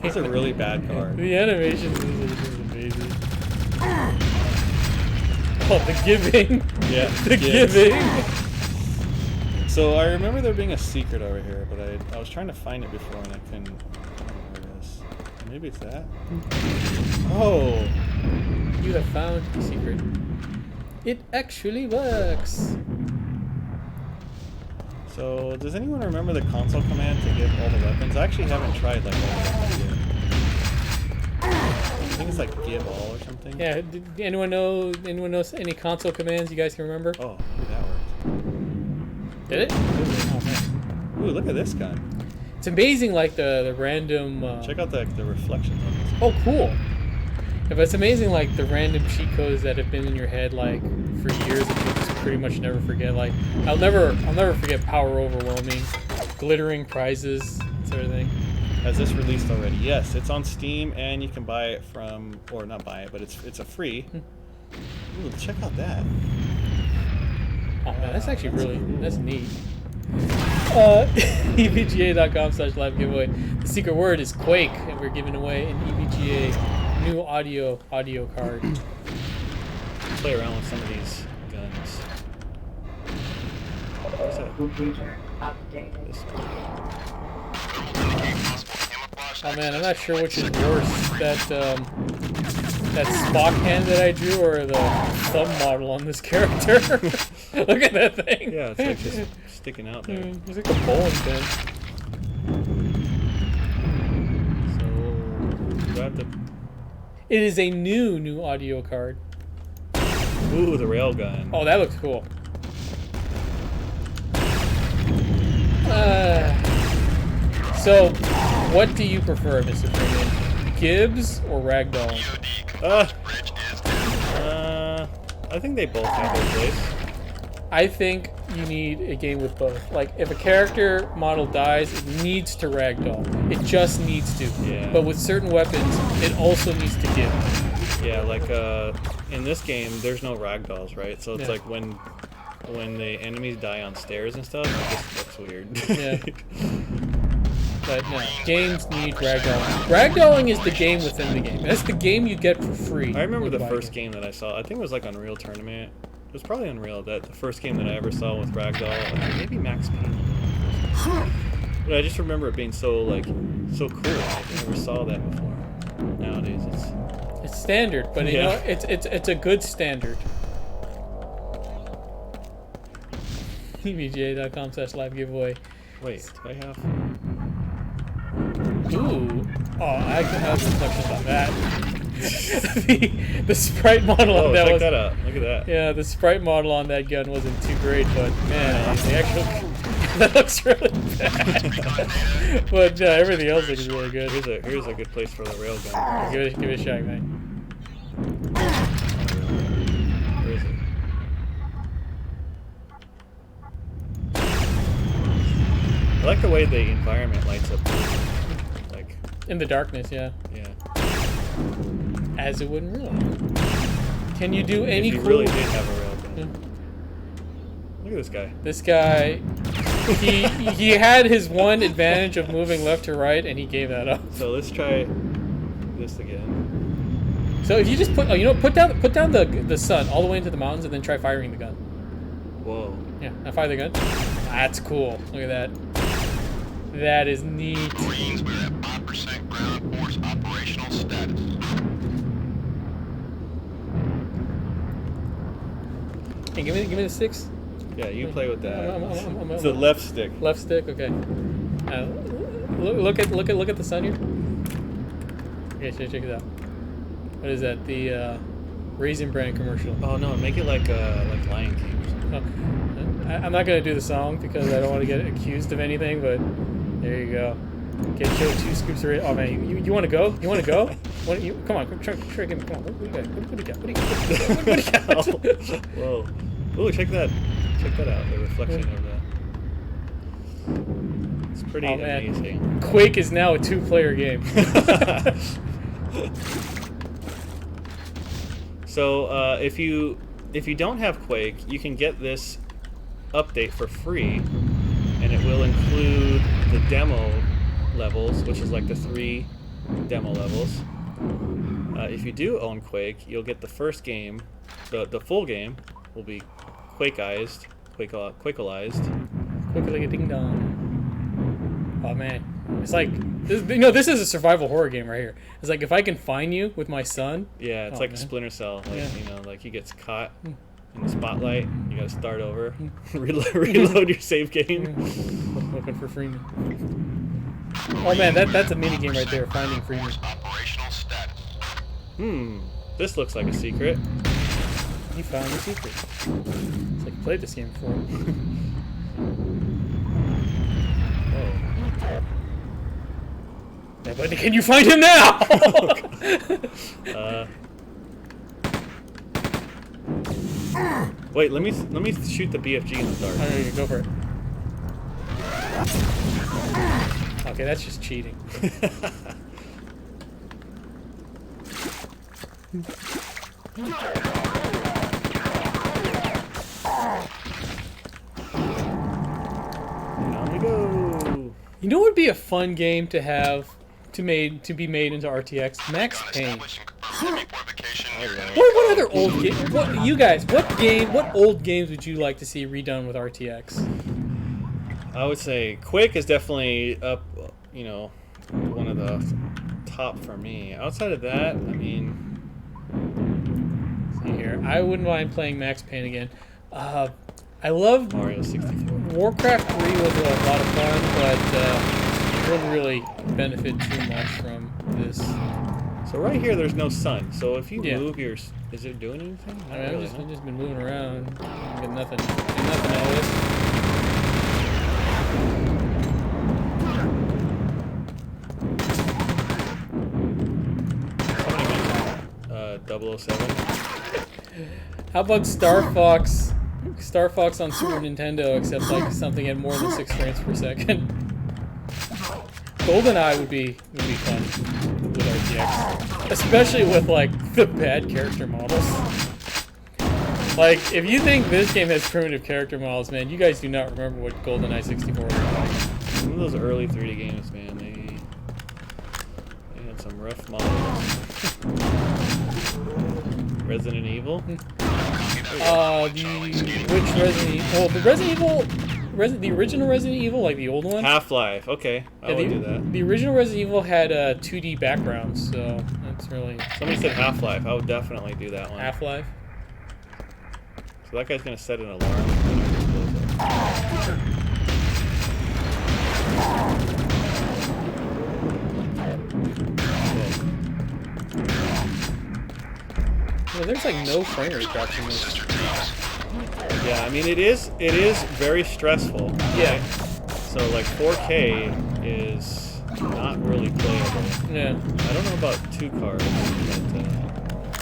It's a really bad car. The animations is amazing. Oh, the giving. Yeah. The yes. giving. So I remember there being a secret over here, but I was trying to find it before and I couldn't. I don't know where it is. Maybe it's that. Oh. You have found the secret. It actually works. So, does anyone remember the console command to get all the weapons? I actually haven't tried like all the weapons yet. I think it's like give all or something. Yeah. Did anyone know? Anyone knows any console commands you guys can remember? Oh, ooh, that worked. Did it? Oh man. Ooh, look at this gun. It's amazing, like the random. Check out the reflections on this. Oh, cool. Yeah, but it's amazing, like the random cheat codes that have been in your head, like for years, and you just pretty much never forget. Like I'll never forget power overwhelming, glittering prizes, sort of thing. Has this released already? Yes, it's on Steam, and you can buy it from, or not buy it, but it's a free. Ooh, check out that. Oh man, that's actually that's neat. EVGA.com/live giveaway. The secret word is Quake, and we're giving away an EVGA new audio card. Play around with some of these guns. What's that? This Oh man, I'm not sure which is worse, that Spock hand that I drew or the thumb model on this character. Look at that thing. Yeah, it's like just sticking out there. It's like a bowling pin. So, do I have to... It is a new audio card. Ooh, the railgun. Oh, that looks cool. So, what do you prefer, Mr. Freeman? Gibbs or Ragdoll? I think they both have their place. I think you need a game with both. Like, if a character model dies, it needs to Ragdoll. It just needs to. Yeah. But with certain weapons, it also needs to give. Yeah, like in this game, there's no ragdolls, right? So it's Yeah. like when the enemies die on stairs and stuff, it just looks weird. Yeah. But no, games need ragdolling. Ragdolling is the game within the game. That's the game you get for free. I remember with the the first game that I saw. I think it was like Unreal Tournament. It was probably Unreal. That the first game that I ever saw with ragdoll. Maybe Max Payne. But I just remember it being so cool. I never saw that before. Nowadays, It's standard, but you Yeah. know, it's a good standard. EVGA.com/live giveaway. wait. Do I have? Ooh. Oh, I can have some questions on that. the sprite model Oh, on that check was. that out. Look at that. Yeah, the sprite model on that gun wasn't too great, but man, the actual that looks really bad. But everything else looks really good. Here's a good place for the railgun. Give it a shot, man. Where is it? I like the way the environment lights up. Like, In the darkness, yeah. yeah. As it would in real life. Can you do any If you cool? really did have a railgun. Look at this guy. This guy, he had his one advantage of moving left to right, and he gave that up. So let's try this again. So if you just put down the sun all the way into the mountains, and then try firing the gun. Whoa. Yeah, now fire the gun. That's cool. Look at that. That is neat. Marines, we're at 5% ground force operational status. Hey, give me the 6. Yeah, you play with that. I'm- It's the left stick. Left stick. Okay. Look at the sun here. Okay, check it out. What is that? The Raisin Bran commercial. Oh no, make it like Lion King or something. I'm not gonna do the song because I don't want to get accused of anything. But there you go. Get killed 2 scoops of. Oh man, you want to go? You want to go? Come on, try give me. Come on. What do you got? Whoa. Ooh, check that out. The reflection of that. It's pretty amazing. Quake is now a 2-player game. So if you don't have Quake, you can get this update for free, and it will include the demo levels, which is like the 3 demo levels. If you do own Quake, you'll get the first game. The full game will be Quakeized. Quick like a ding dong. Oh man, it's like this is a survival horror game right here. It's like if I can find you with my son. Yeah, it's Oh, like man. Splinter Cell. Like, Yeah. like he gets caught in the spotlight. You gotta start over, reload your save game. Looking for Freeman. Oh man, that's a mini game right there. Finding Freeman. This looks like a secret. You found the secret. It's like you played this game before. Oh. Yeah, but can you find him now? Wait, let me shoot the BFG in the dark. Oh, you go for it. Okay, that's just cheating. Down we go. You know what would be a fun game to have to be made into RTX? Max Payne. What other old game? What you guys? What old games would you like to see redone with RTX? I would say Quake is definitely up. You know, one of the top for me. Outside of that, I mean, see here, I wouldn't mind playing Max Payne again. I love Mario 64. Warcraft 3 was a lot of fun, but it wouldn't really benefit too much from this. So right here, there's no sun. So if you Yeah. move your, is it doing anything? I mean, I've just been moving around, get nothing out of this. Somebody mentioned 007. How about Star Fox? Star Fox on Super Nintendo, except like something at more than 6 frames per second. GoldenEye would be fun with RTX, especially with like the bad character models. Like, if you think this game has primitive character models, man, you guys do not remember what GoldenEye 64 was like. Some of those early 3D games, man, they had some rough models. Resident Evil. Which Resident Evil? Oh, the Resident Evil, the original Resident Evil, like the old one. Half-Life. Okay, I would do that. The original Resident Evil had 2D backgrounds, so that's really. Somebody said Half-Life. I would definitely do that one. Half-Life. So that guy's gonna set an alarm. Well, there's like no frame rate drops in this. Yeah, I mean it is very stressful. Yeah. Right? So like 4K is not really playable. Yeah. I don't know about 2 cards,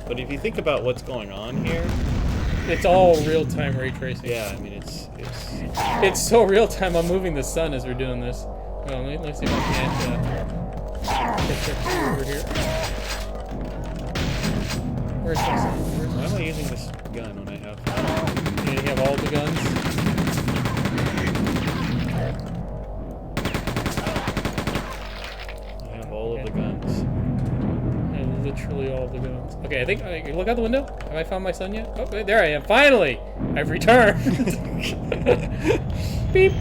but if you think about what's going on here, It's all real-time ray tracing. yeah, I mean It's so real-time. I'm moving the sun as we're doing this. Well, let's see if I can't get that over here. Where's my sun? why am I using this gun when I have? You have all the guns. I have all of the guns. And literally all the guns. Okay, I think. Look out the window. Have I found my son yet? Oh, there I am. Finally, I've returned. Beep,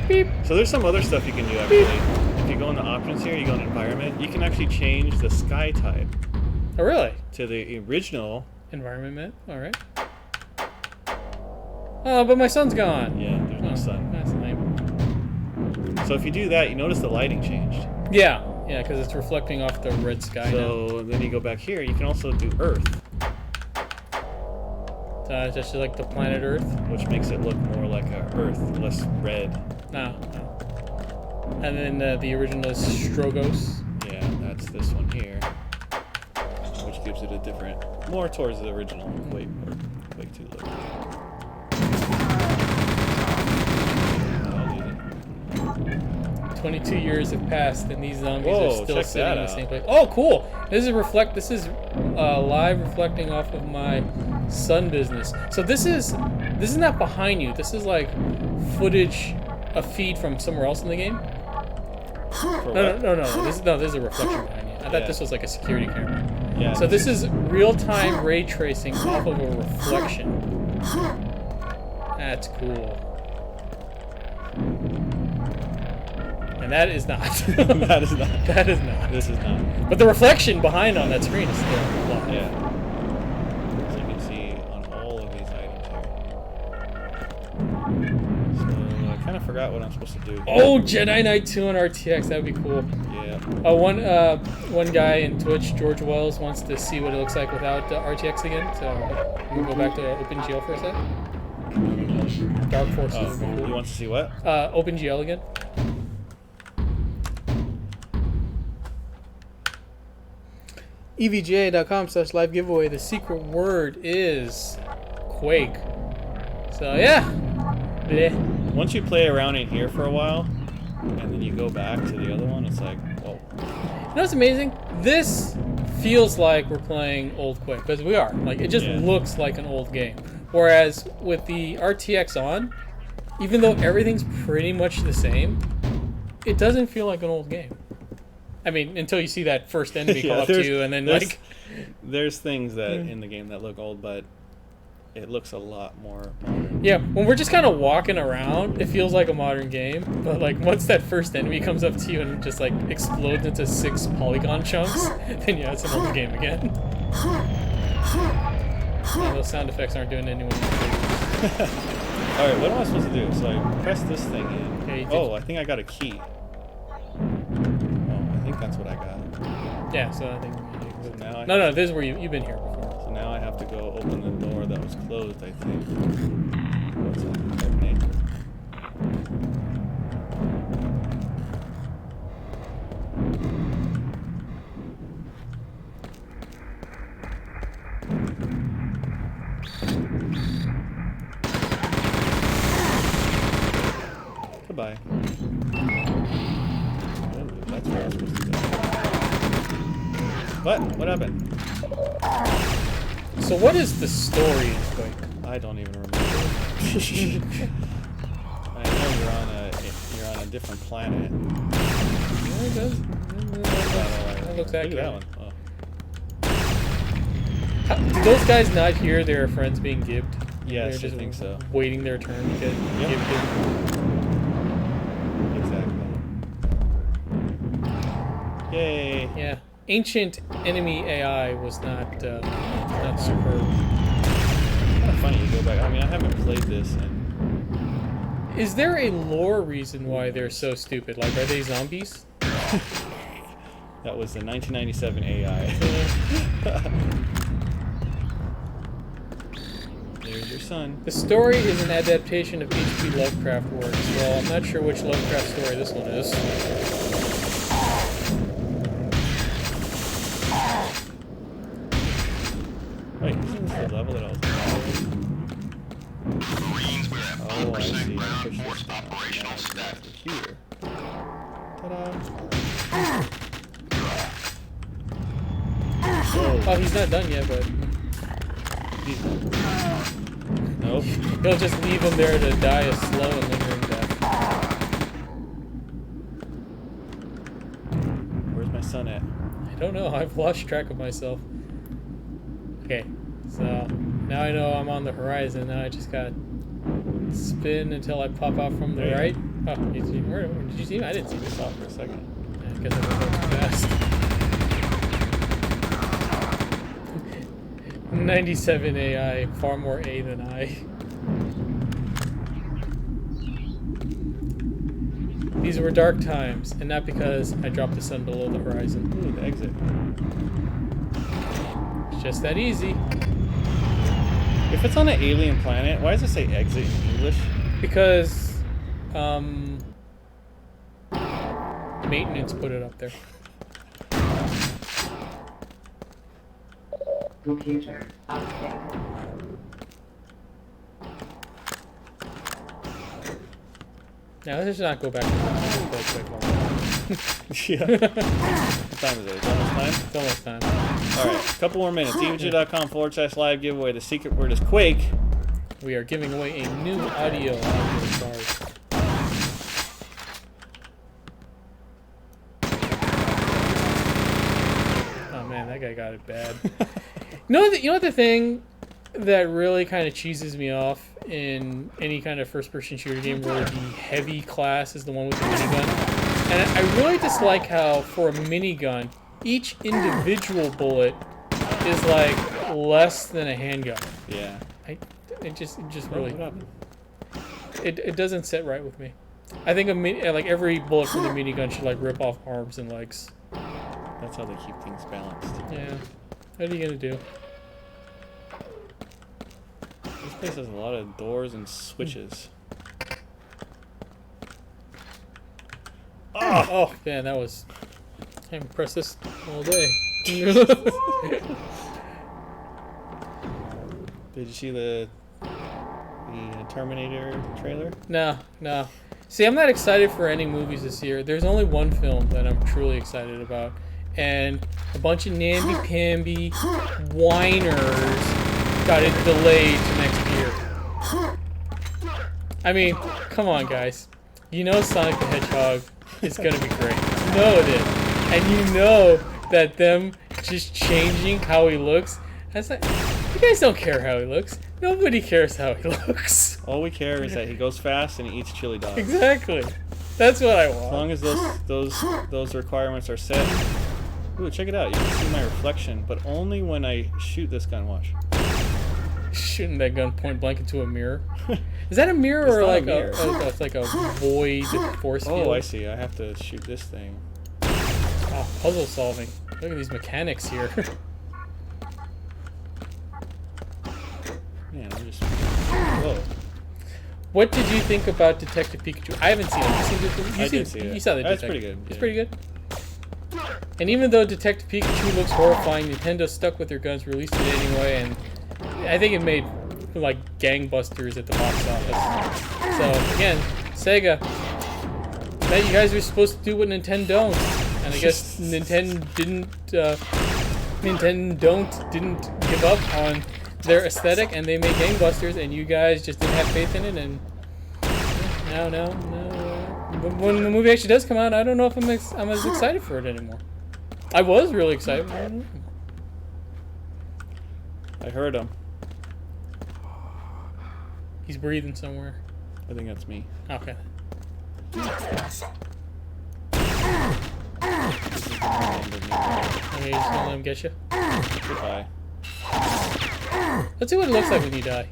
beep. So there's some other stuff you can do actually. If you go in the options here, you go in environment, you can actually change the sky type Oh, really? to the original. Environment map. All right. Oh, but my sun's gone. Yeah, there's no sun. That's lame. So if you do that, you notice the lighting changed. Yeah, because it's reflecting off the red sky now. So then you go back here, you can also do Earth, Just like the planet Earth. which makes it look more like a Earth, less red. No. And then the original is Strogos. Yeah, that's this one here, which gives it a different, more towards the original Quake 2 look. 22 years have passed, and these zombies Whoa, are still check sitting that in the out. same place. Oh, cool! This is live reflecting off of my sun business. So this is not behind you. This is like footage, a feed from somewhere else in the game. No. This is a reflection behind you. I thought this was like a security camera. Yeah. So this is real-time ray tracing off of a reflection. That's cool. And that is not. That is not. That is not. This is not. But the reflection behind on that screen is still a lot. Yeah. So you can see on all of these forgot what I'm supposed to do. Oh, Jedi Knight 2 on RTX. That would be cool. Yeah. One guy in Twitch, George Wells, wants to see what it looks like without RTX again. So we'll go back to OpenGL for a sec. Dark Forces. Oh, he wants to see what? OpenGL again. EVGA.com/live giveaway. The secret word is Quake. So yeah. Bleh. Once you play around in here for a while, and then you go back to the other one, it's like, whoa. You know what's amazing? This feels like we're playing old Quake, because we are. Like, it just looks like an old game. Whereas with the RTX on, even though everything's pretty much the same, it doesn't feel like an old game. I mean, until you see that first enemy come up to you, and then like... There's things that in the game that look old, but it looks a lot more modern. Yeah, when we're just kind of walking around, it feels like a modern game. But like once that first enemy comes up to you and just like explodes into 6 polygon chunks, then yeah, it's an old game again. Yeah, those sound effects aren't doing anyone. Alright, what am I supposed to do? So I press this thing in. Okay, I think I got a key. I think that's what I got. Yeah, so I think... So now No, this is where you've been here before. So now I have to go open the door that was closed, I think. What's that? Opening. Goodbye. That's where I was supposed to go. What happened? So what is the story in Quake? I don't even remember. I know you're on a different planet. Yeah, it does. That looks accurate. Look at that one. Oh. Do those guys not hear their friends being gibbed? Yes, They're just I think so. Waiting their turn to get gibbed. Exactly. Yay. Yeah. Ancient enemy AI was not superb. Kind of funny you go back. I mean, I haven't played this and... Is there a lore reason why they're so stupid? Like, are they zombies? That was the 1997 AI. There's your son. The story is an adaptation of H.P. Lovecraft works. Well, I'm not sure which Lovecraft story this one is. Wait, isn't this the level that I was on? Oh, I see. I pushed this operational status here. Ta-da! Oh, he's not done yet, but... Nope. He'll just leave him there to die a slow and lingering death. Where's my son at? I don't know. I've lost track of myself. Okay, so now I know I'm on the horizon. Now I just gotta spin until I pop out from the right. Oh, did you see me? I didn't see this off for a second. I guess I went too fast. 97 AI, far more A than I. These were dark times, and not because I dropped the sun below the horizon. Ooh, the exit. It's just that easy. If it's on an alien planet, why does it say exit in English? Because, maintenance put it up there. Computer update. Now let's just not go back to the Yeah. What time is it? It's almost time? It's almost time. Alright, a couple more minutes. EVGA.com/live giveaway. The secret word is Quake. We are giving away a new audio card. Oh man, that guy got it bad. You know what the thing that really kind of cheeses me off in any kind of first-person shooter game where the heavy class is the one with the minigun? And I really dislike how, for a minigun, each individual bullet is like less than a handgun. Yeah. It just really... It doesn't sit right with me. I think like every bullet from the minigun should like rip off arms and legs. That's how they keep things balanced. Yeah. What are you gonna do? This place has a lot of doors and switches. Oh man, that was. I haven't pressed this all day. Did you see the Terminator trailer? No. See, I'm not excited for any movies this year. There's only one film that I'm truly excited about, and a bunch of namby-pamby whiners got it delayed to next year. I mean, come on, guys. You know Sonic the Hedgehog is gonna be great. You know it is, and you know that them just changing how he looks. That's like, you guys don't care how he looks. Nobody cares how he looks. All we care is that he goes fast and he eats chili dogs. Exactly. That's what I want. As long as those requirements are set. Ooh, check it out. You can see my reflection, but only when I shoot this gun. Watch. Shooting that gun point blank into a mirror. Is that a mirror It's or not a like mirror. it's like a void force field? Oh, I see. I have to shoot this thing. Oh, puzzle solving. Look at these mechanics here. Man, I'm just. Whoa. What did you think about Detective Pikachu? I haven't seen it. I did see it. You saw the That's Detective. pretty good. It's Yeah. pretty good. And even though Detective Pikachu looks horrifying, Nintendo stuck with their guns, released it anyway, and I think it made like gangbusters at the box office. So again, Sega, that you guys were supposed to do what Nintendo don't, and I guess Nintendo didn't give up on their aesthetic, and they made gangbusters, and you guys just didn't have faith in it, and no. When the movie actually does come out, I don't know if I'm as excited for it anymore. I was really excited. But I don't know. I heard him. He's breathing somewhere. I think that's me. Okay. Okay, you just gonna let him get you? Goodbye. Let's see what it looks like when you die.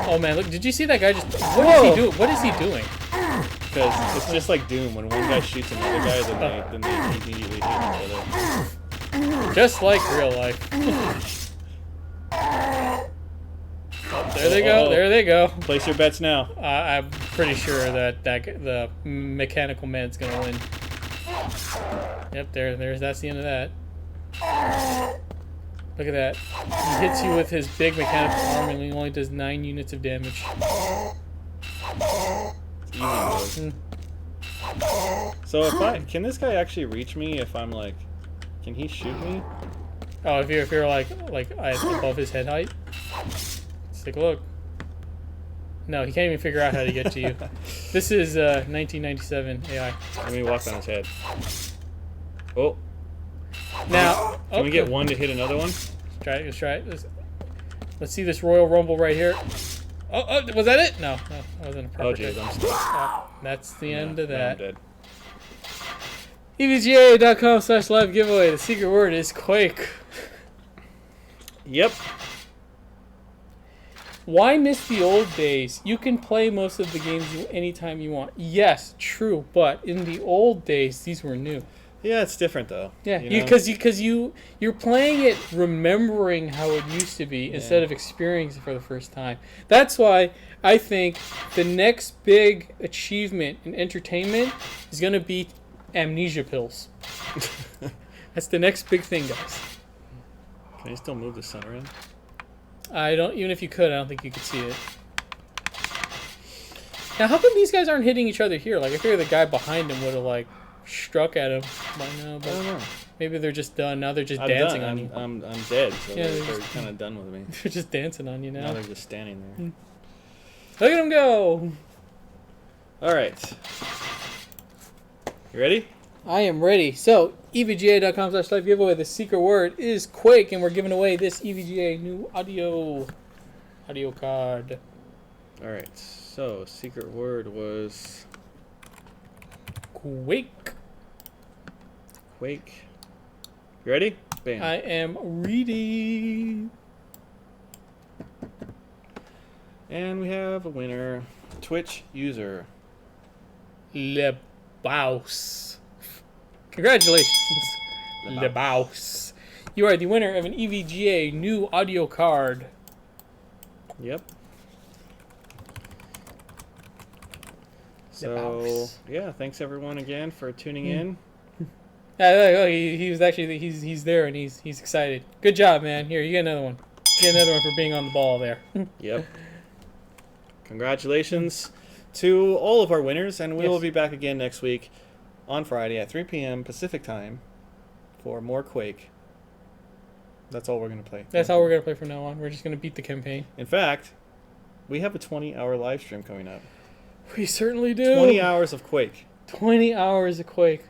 Oh man, look! Did you see that guy just? What is he doing? What is he doing? Because it's just like Doom. When one guy shoots another guy, then they immediately hit each other. Just like real life. Oh, there they go. There they go. Place your bets now. I'm pretty sure that the mechanical man's gonna win. Yep, that's the end of that. Look at that. He hits you with his big mechanical arm and he only does 9 units of damage. It's easy mode. So can this guy actually reach me if I'm like, can he shoot me? Oh, if you're like above his head height. Let's take a look. No, he can't even figure out how to get to you. This is 1997 AI. Let me walk on his head. Oh. Now, Can we get one to hit another one? Let's try it. Let's see this Royal Rumble right here. Oh, was that it? No, that wasn't a proper Oh, hit. jeez, I'm stuck. Oh, that's the end of No, that. I'm dead. EVGA.com/live giveaway. The secret word is Quake. Yep. Why miss the old days? You can play most of the games anytime you want. Yes, true, but in the old days, these were new. Yeah, it's different though. Yeah, you know? because you're playing it remembering how it used to be instead of experiencing it for the first time. That's why I think the next big achievement in entertainment is going to be amnesia pills. That's the next big thing, guys. Can you still move the center in? I don't. Even if you could, I don't think you could see it. Now, how come these guys aren't hitting each other here? Like, I figure the guy behind him would have like struck at him by now, but I don't know. maybe they're just done. Now they're just I'm dancing done. on you. I'm dead, so Yeah, they're they're kind of done with me. They're just dancing on you Now now. they're just standing there. Look at them go! All right. You ready? I am ready. So, EVGA.com/live giveaway. The secret word is Quake, and we're giving away this EVGA new audio card. All right. So, secret word was Quake. Quake. You ready? Bam. I am ready. And we have a winner. Twitch user Lebaus. Congratulations, Lebaus. You are the winner of an EVGA new audio card. Yep. So Lebaus. yeah, thanks everyone again for tuning in. He was actually he's there and he's excited. Good job, man. Here, you get another one. Get another one for being on the ball there. Yep. Congratulations to all of our winners, and we will be back again next week on Friday at 3 p.m. Pacific time for more Quake. That's all we're going to play. That's how we're gonna play from now on. We're just gonna beat the campaign. In fact, we have a 20-hour live stream coming up. We certainly do. 20 hours of Quake. 20 hours of Quake.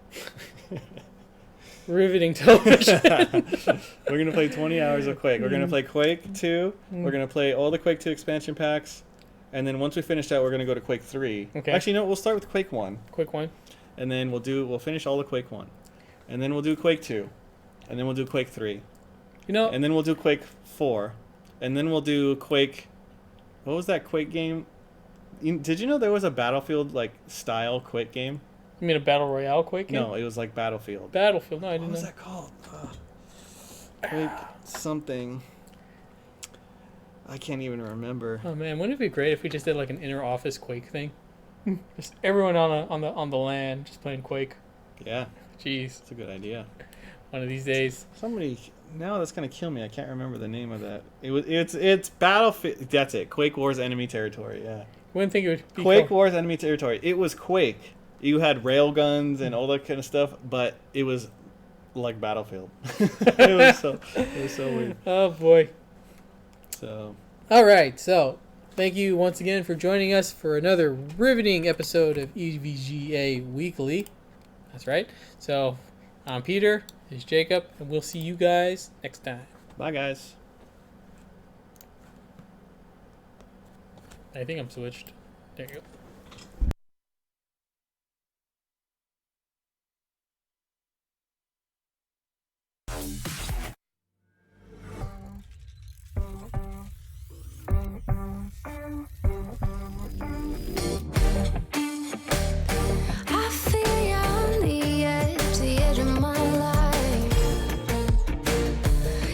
Riveting television. We're going to play 20 hours of Quake. We're going to play Quake 2. We're going to play all the Quake 2 expansion packs. And then once we finish that, we're going to go to Quake 3. Okay. Actually, no, we'll start with Quake 1. Quick one. And then we'll finish all the Quake 1. And then we'll do Quake 2. And then we'll do Quake 3. You know, And then we'll do Quake 4. And then we'll do Quake... What was that Quake game? Did you know there was a Battlefield like style Quake game? you mean a battle royale Quake game? No, it was like Battlefield. Battlefield. No, I What didn't was know. that called? Quake something. I can't even remember. Oh man, wouldn't it be great if we just did like an inner office Quake thing? Just everyone on the LAN just playing Quake. Yeah, Jeez, it's a good idea. one of these days. Somebody now that's gonna kill me. I can't remember the name of that. It's Battlefield. That's it. Quake Wars Enemy Territory. Yeah. Wouldn't think it would be Quake called- Wars Enemy Territory. It was Quake. You had railguns and all that kind of stuff, but it was like Battlefield. it was so weird. Oh boy. So All right, so thank you once again for joining us for another riveting episode of EVGA Weekly. That's right. So I'm Peter, this is Jacob, and we'll see you guys next time. bye guys. I think I'm switched. There you go. I feel you on the edge of my life.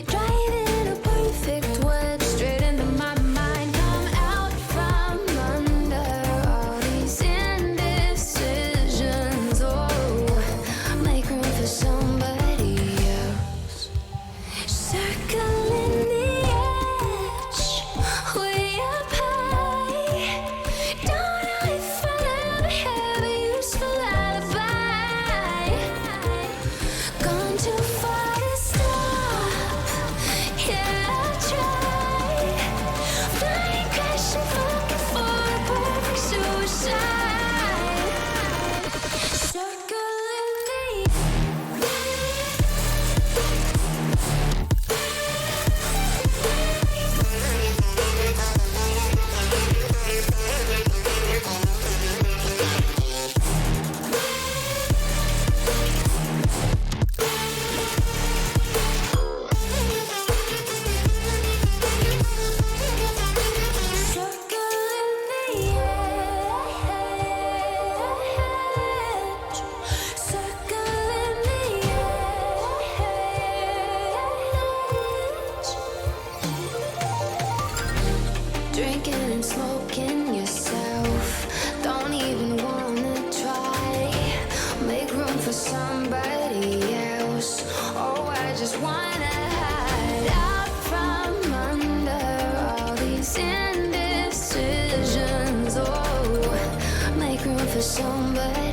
Driving a perfect wedge straight into my mind. Come out from under all these indecisions. Oh, make room for somebody else. Circling the edge, way up high. Don't know if I'll ever have a useful alibi. Gone too far to stop. Yeah, I tried. Flying, crashing, looking for a perfect suicide. Circling the drinking and smoking yourself. Don't even wanna try. Make room for somebody else. Oh, I just wanna hide out from under all these indecisions. Oh, make room for somebody